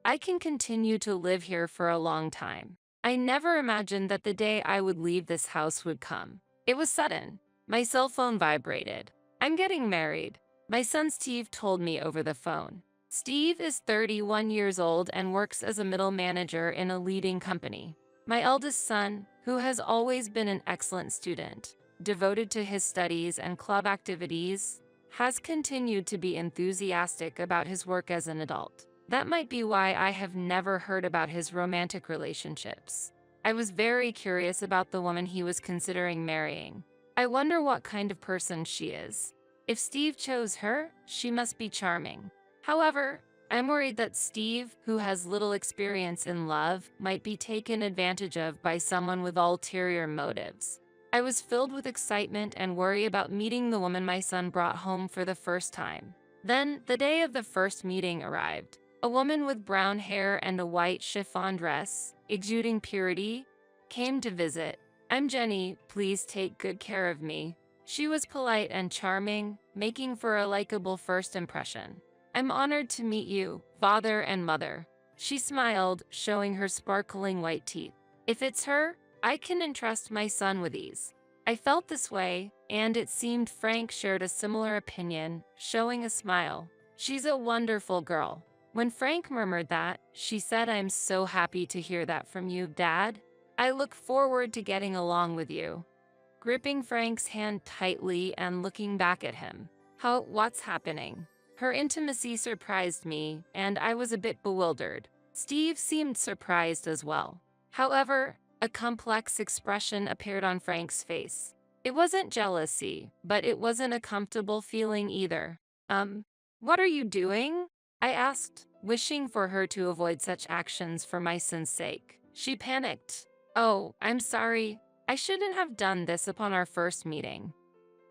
I can continue to live here for a long time. I never imagined that the day I would leave this house would come. It was sudden. My cell phone vibrated. I'm getting married. My son Steve told me over the phone. Steve is 31 years old and works as a middle manager in a leading company. My eldest son, who has always been an excellent student, devoted to his studies and club activities, has continued to be enthusiastic about his work as an adult. That might be why I have never heard about his romantic relationships. I was very curious about the woman he was considering marrying. I wonder what kind of person she is. If Steve chose her, she must be charming. However, I'm worried that Steve, who has little experience in love, might be taken advantage of by someone with ulterior motives. I was filled with excitement and worry about meeting the woman my son brought home for the first time. Then, the day of the first meeting arrived. A woman with brown hair and a white chiffon dress, exuding purity, came to visit. I'm Jenny, please take good care of me. She was polite and charming, making for a likable first impression. I'm honored to meet you, father and mother. She smiled, showing her sparkling white teeth. If it's her, I can entrust my son with ease. I felt this way, and it seemed Frank shared a similar opinion, showing a smile. She's a wonderful girl. When Frank murmured that, she said, I'm so happy to hear that from you, Dad. I look forward to getting along with you. Gripping Frank's hand tightly and looking back at him. What's happening? Her intimacy surprised me, and I was a bit bewildered. Steve seemed surprised as well. However, a complex expression appeared on Frank's face. It wasn't jealousy, but it wasn't a comfortable feeling either. What are you doing? I asked, wishing for her to avoid such actions for my son's sake. She panicked. Oh, I'm sorry. I shouldn't have done this upon our first meeting.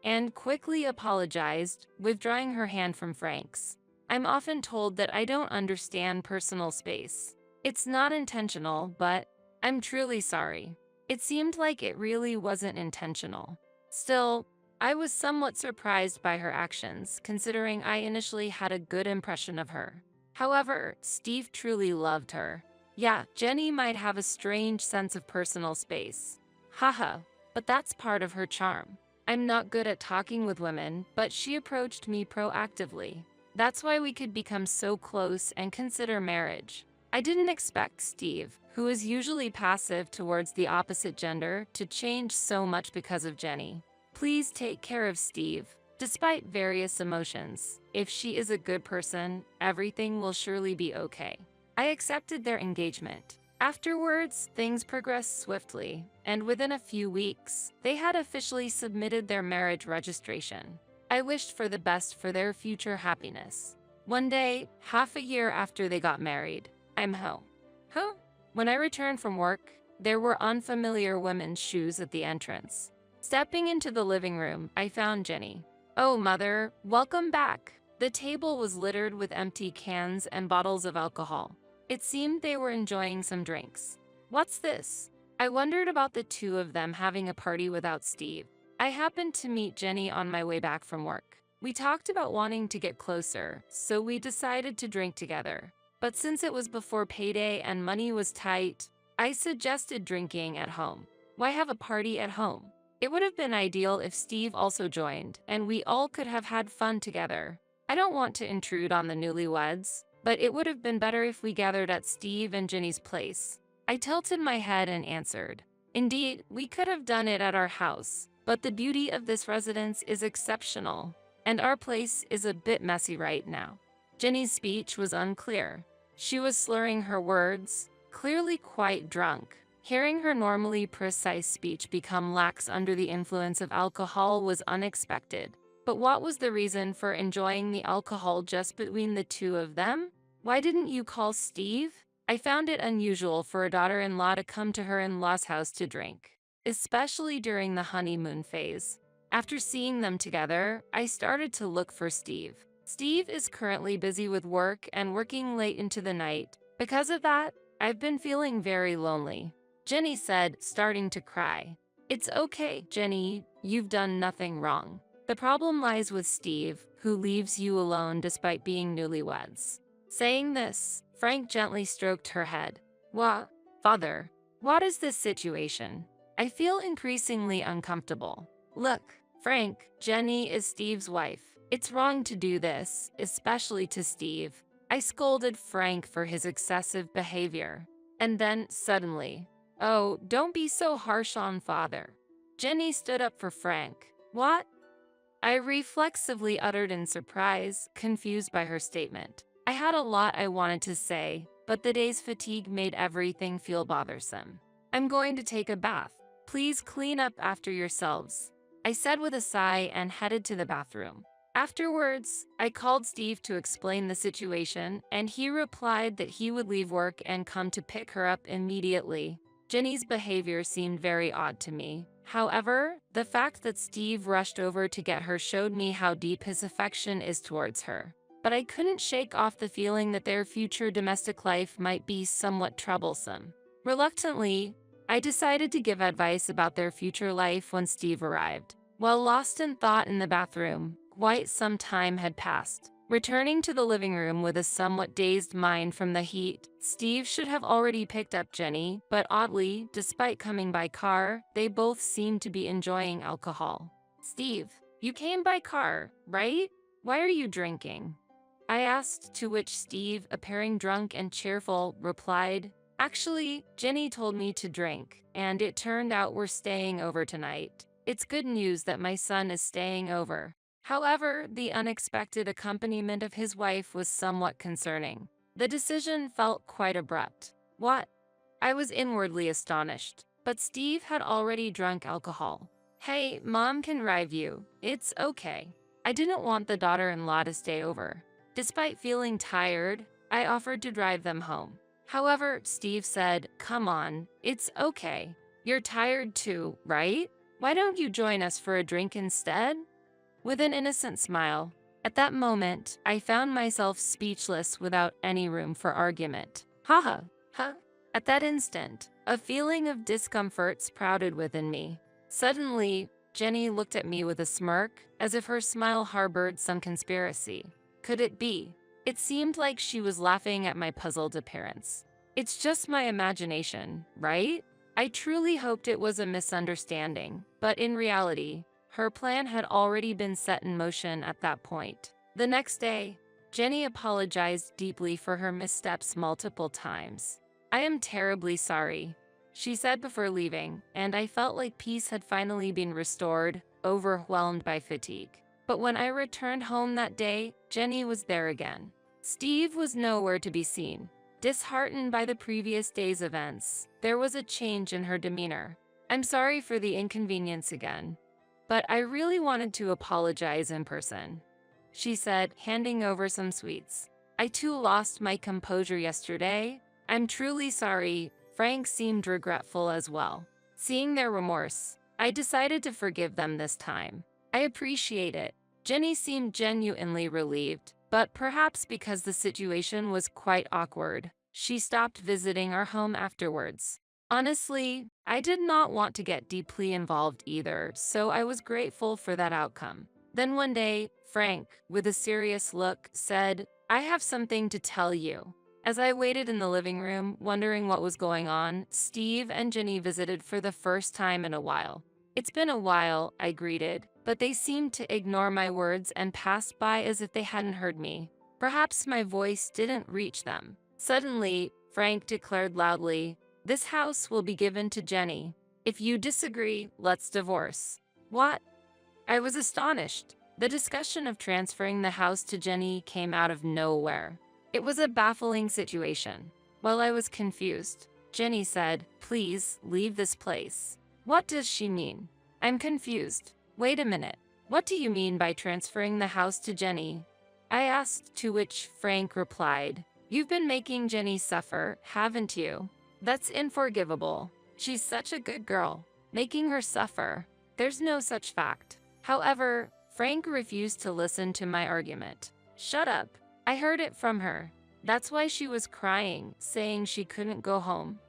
And quickly apologized, withdrawing her hand from Frank's. I'm often told that I don't understand personal space. It's not intentional, but I'm truly sorry. It seemed like it really wasn't intentional. Still, I was somewhat surprised by her actions, considering I initially had a good impression of her. However, Steve truly loved her. Yeah, Jenny might have a strange sense of personal space. Haha. but that's part of her charm. I'm not good at talking with women, but she approached me proactively. That's why we could become so close and consider marriage. I didn't expect Steve, who is usually passive towards the opposite gender, to change so much because of Jenny. Please take care of Steve. Despite various emotions, if she is a good person, everything will surely be okay. I accepted their engagement. Afterwards, things progressed swiftly, and within a few weeks, they had officially submitted their marriage registration. I wished for the best for their future happiness. One day, half a year after they got married, I'm home. Huh? When I returned from work, there were unfamiliar women's shoes at the entrance. Stepping into the living room, I found Jenny. Oh, Mother, welcome back. The table was littered with empty cans and bottles of alcohol. It seemed they were enjoying some drinks. What's this? I wondered about the two of them having a party without Steve. I happened to meet Jenny on my way back from work. We talked about wanting to get closer, so we decided to drink together. But since it was before payday and money was tight, I suggested drinking at home. Why have a party at home? It would have been ideal if Steve also joined, and we all could have had fun together. I don't want to intrude on the newlyweds, but it would have been better if we gathered at Steve and Jenny's place. I tilted my head and answered, indeed, we could have done it at our house, but the beauty of this residence is exceptional, and our place is a bit messy right now. Jenny's speech was unclear. She was slurring her words, clearly quite drunk. Hearing her normally precise speech become lax under the influence of alcohol was unexpected. But what was the reason for enjoying the alcohol just between the two of them? Why didn't you call Steve? I found it unusual for a daughter-in-law to come to her in-law's house to drink, especially during the honeymoon phase. After seeing them together, I started to look for Steve. Steve is currently busy with work and working late into the night. Because of that, I've been feeling very lonely. Jenny said, starting to cry. It's okay, Jenny, you've done nothing wrong. The problem lies with Steve, who leaves you alone despite being newlyweds. Saying this, Frank gently stroked her head. What? Father, what is this situation? I feel increasingly uncomfortable. Look, Frank, Jenny is Steve's wife. It's wrong to do this, especially to Steve. I scolded Frank for his excessive behavior. And then, suddenly, oh, don't be so harsh on Father. Jenny stood up for Frank. What? I reflexively uttered in surprise, confused by her statement. I had a lot I wanted to say, but the day's fatigue made everything feel bothersome. I'm going to take a bath. Please clean up after yourselves, I said with a sigh and headed to the bathroom. Afterwards, I called Steve to explain the situation, and he replied that he would leave work and come to pick her up immediately. Jenny's behavior seemed very odd to me. However, the fact that Steve rushed over to get her showed me how deep his affection is towards her. But I couldn't shake off the feeling that their future domestic life might be somewhat troublesome. Reluctantly, I decided to give advice about their future life when Steve arrived. While lost in thought in the bathroom, quite some time had passed. Returning to the living room with a somewhat dazed mind from the heat, Steve should have already picked up Jenny, but oddly, despite coming by car, they both seemed to be enjoying alcohol. Steve, you came by car, right? Why are you drinking? I asked, to which Steve, appearing drunk and cheerful, replied, actually, Jenny told me to drink, and it turned out we're staying over tonight. It's good news that my son is staying over. However, the unexpected accompaniment of his wife was somewhat concerning. The decision felt quite abrupt. What? I was inwardly astonished, but Steve had already drunk alcohol. Hey, Mom can drive you. It's okay. I didn't want the daughter-in-law to stay over. Despite feeling tired, I offered to drive them home. However, Steve said, come on, it's okay. You're tired too, right? Why don't you join us for a drink instead? With an innocent smile. At that moment, I found myself speechless without any room for argument. Haha, huh? At that instant, a feeling of discomfort sprouted within me. Suddenly, Jenny looked at me with a smirk, as if her smile harbored some conspiracy. Could it be? It seemed like she was laughing at my puzzled appearance. It's just my imagination, right? I truly hoped it was a misunderstanding, but in reality, her plan had already been set in motion at that point. The next day, Jenny apologized deeply for her missteps multiple times. "I am terribly sorry," she said before leaving, and I felt like peace had finally been restored, overwhelmed by fatigue. But when I returned home that day, Jenny was there again. Steve was nowhere to be seen. Disheartened by the previous day's events, there was a change in her demeanor. "I'm sorry for the inconvenience again, but I really wanted to apologize in person," she said, handing over some sweets. "I too lost my composure yesterday. I'm truly sorry." Frank seemed regretful as well. Seeing their remorse, I decided to forgive them this time. "I appreciate it." Jenny seemed genuinely relieved, but perhaps because the situation was quite awkward, she stopped visiting our home afterwards. Honestly, I did not want to get deeply involved either, so I was grateful for that outcome. Then one day, Frank, with a serious look, said, "I have something to tell you." As I waited in the living room, wondering what was going on, Steve and Jenny visited for the first time in a while. "It's been a while," I greeted, but they seemed to ignore my words and passed by as if they hadn't heard me. Perhaps my voice didn't reach them. Suddenly, Frank declared loudly, "This house will be given to Jenny. If you disagree, let's divorce." "What?" I was astonished. The discussion of transferring the house to Jenny came out of nowhere. It was a baffling situation. While I was confused, Jenny said, "Please leave this place." What does she mean? I'm confused. Wait a minute. What do you mean by transferring the house to Jenny? I asked, to which Frank replied, "You've been making Jenny suffer, haven't you? That's unforgivable. She's such a good girl. Making her suffer. There's no such fact." However, Frank refused to listen to my argument. "Shut up. I heard it from her. That's why she was crying, saying she couldn't go home."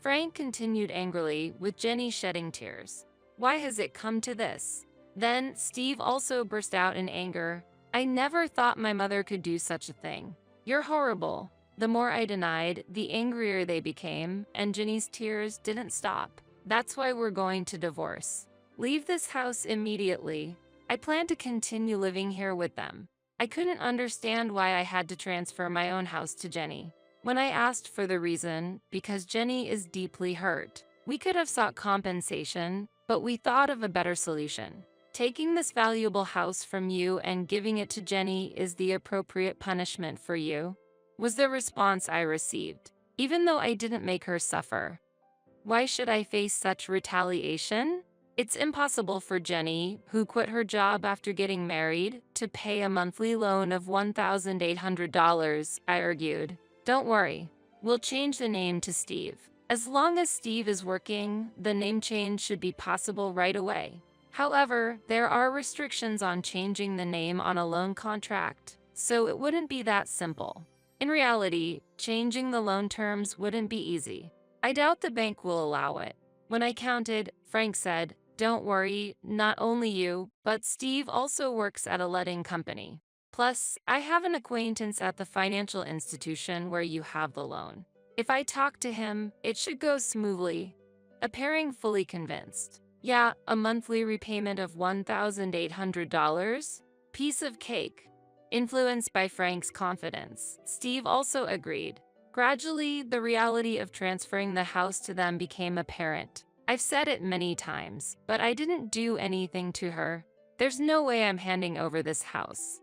Frank continued angrily, with Jenny shedding tears. "Why has it come to this?" Then Steve also burst out in anger. "I never thought my mother could do such a thing. You're horrible." The more I denied, the angrier they became, and Jenny's tears didn't stop. "That's why we're going to divorce. Leave this house immediately. I plan to continue living here with them." I couldn't understand why I had to transfer my own house to Jenny. When I asked for the reason, because Jenny is deeply hurt. We could have sought compensation, but we thought of a better solution. "Taking this valuable house from you and giving it to Jenny is the appropriate punishment for you," was the response I received, even though I didn't make her suffer. Why should I face such retaliation? It's impossible for Jenny, who quit her job after getting married, to pay a monthly loan of $1,800, I argued. "Don't worry. We'll change the name to Steve. As long as Steve is working, the name change should be possible right away." However, there are restrictions on changing the name on a loan contract, so it wouldn't be that simple. In reality, changing the loan terms wouldn't be easy. I doubt the bank will allow it. When I counted, Frank said, "Don't worry, not only you, but Steve also works at a letting company. Plus, I have an acquaintance at the financial institution where you have the loan. If I talk to him, it should go smoothly." Appearing fully convinced. "Yeah, a monthly repayment of $1,800? Piece of cake." Influenced by Frank's confidence, Steve also agreed. Gradually, the reality of transferring the house to them became apparent. I've said it many times, but I didn't do anything to her. There's no way I'm handing over this house.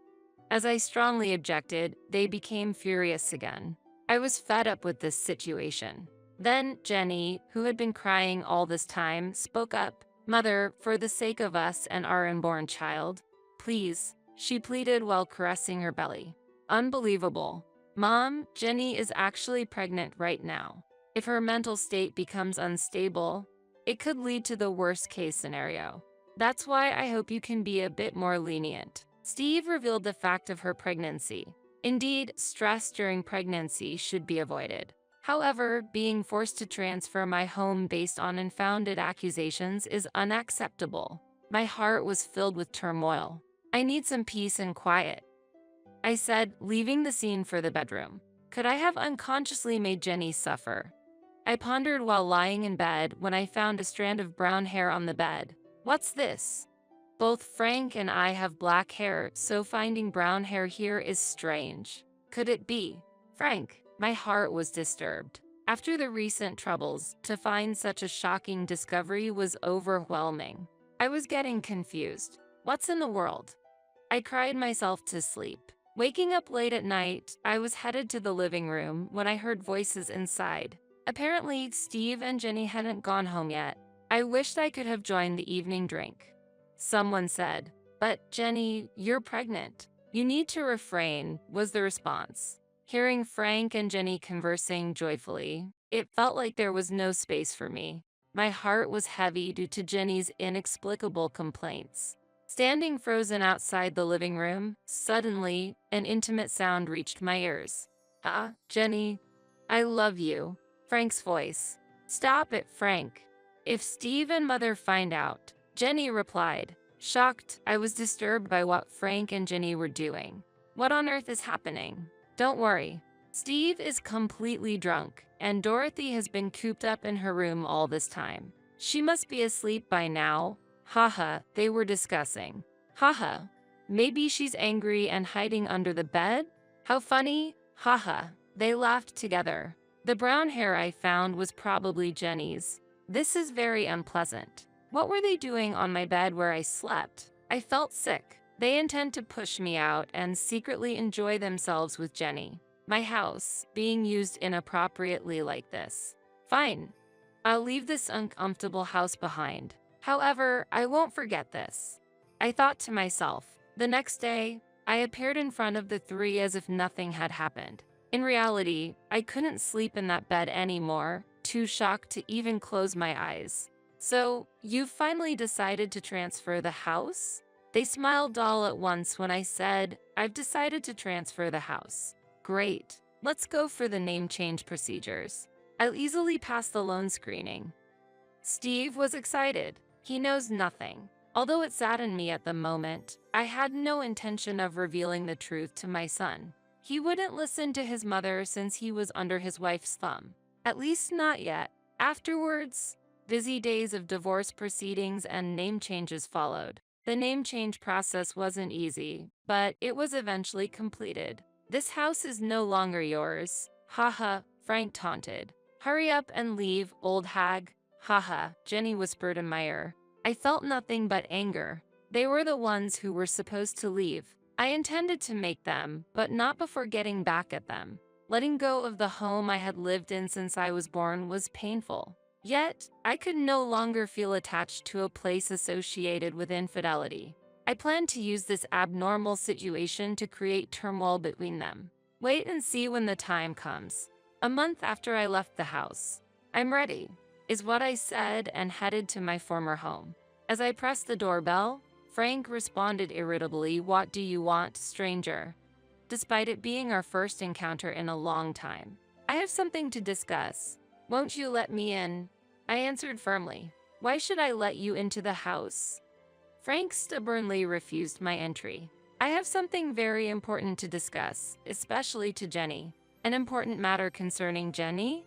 As I strongly objected, they became furious again. I was fed up with this situation. Then Jenny, who had been crying all this time, spoke up. "Mother, for the sake of us and our unborn child, please," she pleaded while caressing her belly. Unbelievable. "Mom, Jenny is actually pregnant right now. If her mental state becomes unstable, it could lead to the worst-case scenario. That's why I hope you can be a bit more lenient." Steve revealed the fact of her pregnancy. Indeed, stress during pregnancy should be avoided. However, being forced to transfer my home based on unfounded accusations is unacceptable. My heart was filled with turmoil. "I need some peace and quiet," I said, leaving the scene for the bedroom. Could I have unconsciously made Jenny suffer? I pondered while lying in bed when I found a strand of brown hair on the bed. What's this? Both Frank and I have black hair, so finding brown hair here is strange. Could it be Frank? My heart was disturbed. After the recent troubles, to find such a shocking discovery was overwhelming. I was getting confused. What's in the world? I cried myself to sleep. Waking up late at night, I was headed to the living room when I heard voices inside. Apparently, Steve and Jenny hadn't gone home yet. I wished I could have joined the evening drink. Someone said, "But Jenny, you're pregnant. You need to refrain," was the response. Hearing Frank and Jenny conversing joyfully, it felt like there was no space for me. My heart was heavy due to Jenny's inexplicable complaints. Standing frozen outside the living room, suddenly, an intimate sound reached my ears. "Ah, Jenny, I love you." Frank's voice. "Stop it, Frank. If Steve and Mother find out," Jenny replied. Shocked, I was disturbed by what Frank and Jenny were doing. "What on earth is happening?" "Don't worry. Steve is completely drunk, and Dorothy has been cooped up in her room all this time. She must be asleep by now." Haha, they were discussing. Haha, maybe she's angry and hiding under the bed? How funny. Haha, they laughed together. The brown hair I found was probably Jenny's. This is very unpleasant. What were they doing on my bed where I slept? I felt sick. They intend to push me out and secretly enjoy themselves with Jenny. My house being used inappropriately like this. Fine. I'll leave this uncomfortable house behind. However, I won't forget this. I thought to myself. The next day, I appeared in front of the three as if nothing had happened. In reality, I couldn't sleep in that bed anymore, too shocked to even close my eyes. "So, you've finally decided to transfer the house?" They smiled all at once when I said, "I've decided to transfer the house." "Great. Let's go for the name change procedures. I'll easily pass the loan screening." Steve was excited. He knows nothing. Although it saddened me at the moment, I had no intention of revealing the truth to my son. He wouldn't listen to his mother since he was under his wife's thumb. At least not yet. Afterwards, busy days of divorce proceedings and name changes followed. The name change process wasn't easy, but it was eventually completed. "This house is no longer yours." Haha, Frank taunted. "Hurry up and leave, old hag." Haha, Jenny whispered in my ear. I felt nothing but anger. They were the ones who were supposed to leave. I intended to make them, but not before getting back at them. Letting go of the home I had lived in since I was born was painful. Yet, I could no longer feel attached to a place associated with infidelity. I planned to use this abnormal situation to create turmoil between them. Wait and see when the time comes. A month after I left the house. "I'm ready," is what I said and headed to my former home. As I pressed the doorbell, Frank responded irritably, "What do you want, stranger?" Despite it being our first encounter in a long time. "I have something to discuss. Won't you let me in?" I answered firmly. "Why should I let you into the house?" Frank stubbornly refused my entry. "I have something very important to discuss, especially to Jenny." "An important matter concerning Jenny?"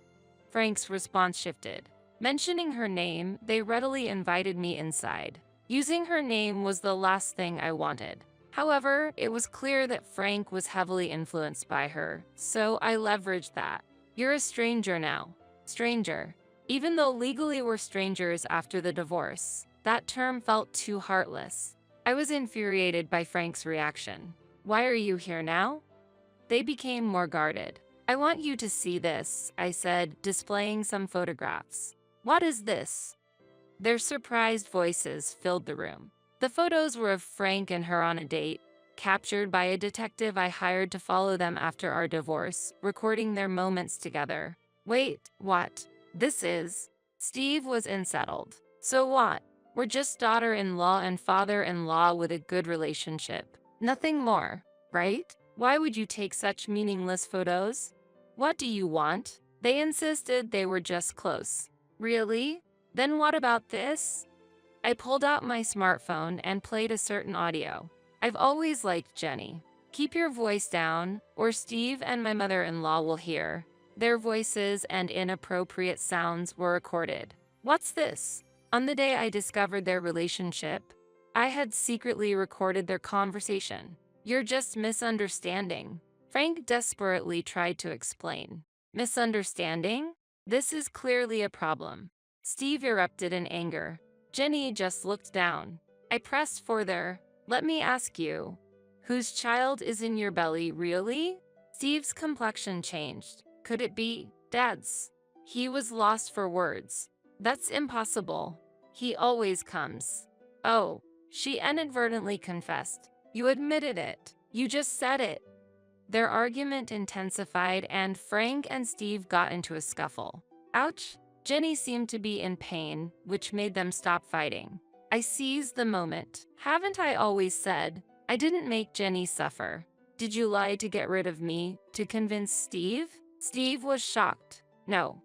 Frank's response shifted. Mentioning her name, they readily invited me inside. Using her name was the last thing I wanted. However, it was clear that Frank was heavily influenced by her, so I leveraged that. "You're a stranger now." Stranger. Even though legally we're strangers after the divorce, that term felt too heartless. I was infuriated by Frank's reaction. "Why are you here now?" They became more guarded. "I want you to see this," I said, displaying some photographs. "What is this?" Their surprised voices filled the room. The photos were of Frank and her on a date, captured by a detective I hired to follow them after our divorce, recording their moments together. "Wait, what? This is..." Steve was unsettled. "So what? We're just daughter-in-law and father-in-law with a good relationship. Nothing more, right? Why would you take such meaningless photos?" "What do you want?" They insisted they were just close. "Really? Then what about this?" I pulled out my smartphone and played a certain audio. "I've always liked Jenny. Keep your voice down, or Steve and my mother-in-law will hear." Their voices and inappropriate sounds were recorded. What's this? On the day I discovered their relationship, I had secretly recorded their conversation. You're just misunderstanding. Frank desperately tried to explain. Misunderstanding? This is clearly a problem. Steve erupted in anger. Jenny just looked down. I pressed further. Let me ask you, whose child is in your belly, really? Steve's complexion changed. Could it be Dad's? He was lost for words. That's impossible. He always comes. Oh, she inadvertently confessed. You admitted it. You just said it. Their argument intensified and Frank and Steve got into a scuffle. Ouch! Jenny seemed to be in pain, which made them stop fighting. I seized the moment. Haven't I always said, I didn't make Jenny suffer? Did you lie to get rid of me, to convince Steve? Steve was shocked. No,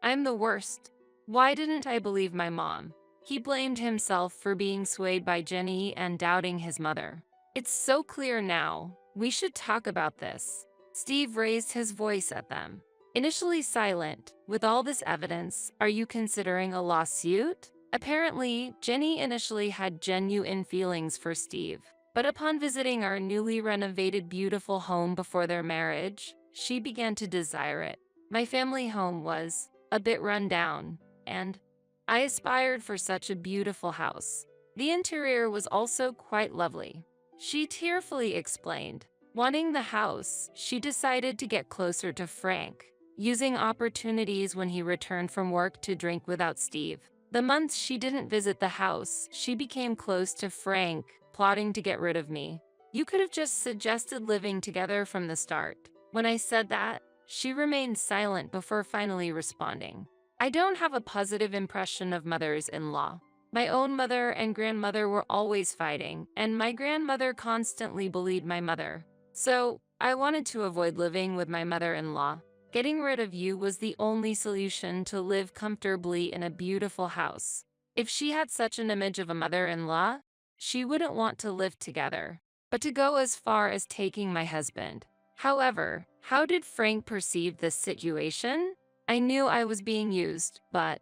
I'm the worst. Why didn't I believe my mom? He blamed himself for being swayed by Jenny and doubting his mother. It's so clear now. We should talk about this. Steve raised his voice at them. Initially silent, with all this evidence, are you considering a lawsuit? Apparently, Jenny initially had genuine feelings for Steve. But upon visiting our newly renovated beautiful home before their marriage, she began to desire it. My family home was a bit run down, and I aspired for such a beautiful house. The interior was also quite lovely. She tearfully explained. Wanting the house, she decided to get closer to Frank, using opportunities when he returned from work to drink without Steve. The months she didn't visit the house, she became close to Frank, plotting to get rid of me. You could have just suggested living together from the start. When I said that, she remained silent before finally responding. I don't have a positive impression of mothers-in-law. My own mother and grandmother were always fighting, and my grandmother constantly bullied my mother. So, I wanted to avoid living with my mother-in-law. Getting rid of you was the only solution to live comfortably in a beautiful house. If she had such an image of a mother-in-law, she wouldn't want to live together. But to go as far as taking my husband. However, how did Frank perceive this situation? I knew I was being used, but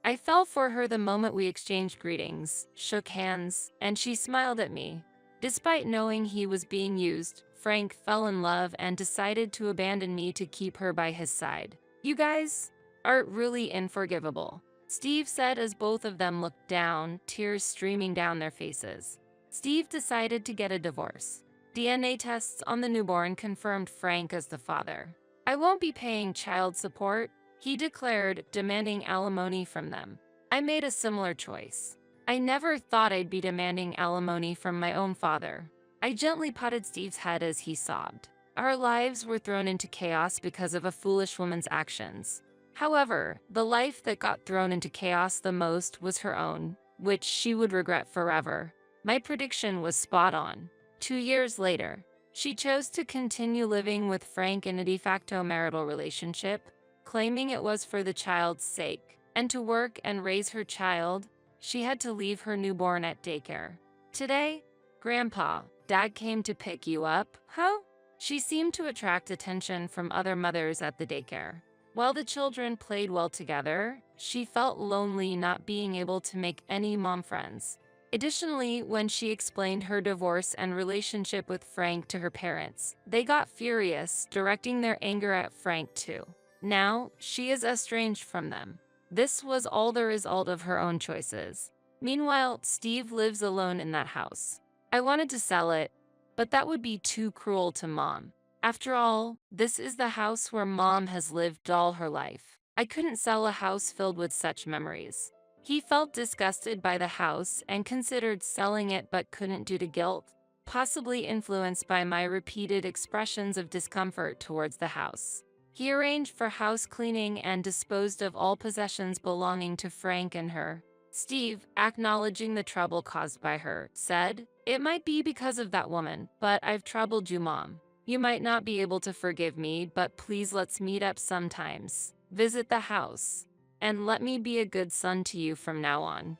I fell for her the moment we exchanged greetings, shook hands, and she smiled at me. Despite knowing he was being used, Frank fell in love and decided to abandon me to keep her by his side. You guys are really unforgivable, Steve said as both of them looked down, tears streaming down their faces. Steve decided to get a divorce. DNA tests on the newborn confirmed Frank as the father. I won't be paying child support, he declared, demanding alimony from them. I made a similar choice. I never thought I'd be demanding alimony from my own father. I gently patted Steve's head as he sobbed. Our lives were thrown into chaos because of a foolish woman's actions. However, the life that got thrown into chaos the most was her own, which she would regret forever. My prediction was spot on. 2 years later, she chose to continue living with Frank in a de facto marital relationship, claiming it was for the child's sake. And to work and raise her child, she had to leave her newborn at daycare. Today, Grandpa, Dad came to pick you up, huh? She seemed to attract attention from other mothers at the daycare. While the children played well together, she felt lonely not being able to make any mom friends. Additionally, when she explained her divorce and relationship with Frank to her parents, they got furious, directing their anger at Frank too. Now, she is estranged from them. This was all the result of her own choices. Meanwhile, Steve lives alone in that house. I wanted to sell it, but that would be too cruel to Mom. After all, this is the house where Mom has lived all her life. I couldn't sell a house filled with such memories. He felt disgusted by the house and considered selling it but couldn't due to guilt, possibly influenced by my repeated expressions of discomfort towards the house. He arranged for house cleaning and disposed of all possessions belonging to Frank and her. Steve, acknowledging the trouble caused by her, said, "It might be because of that woman, but I've troubled you, Mom. You might not be able to forgive me, but please let's meet up sometimes. Visit the house. And let me be a good son to you from now on."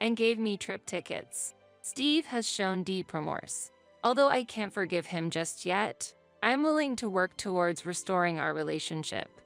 And gave me trip tickets. Steve has shown deep remorse. Although I can't forgive him just yet, I'm willing to work towards restoring our relationship.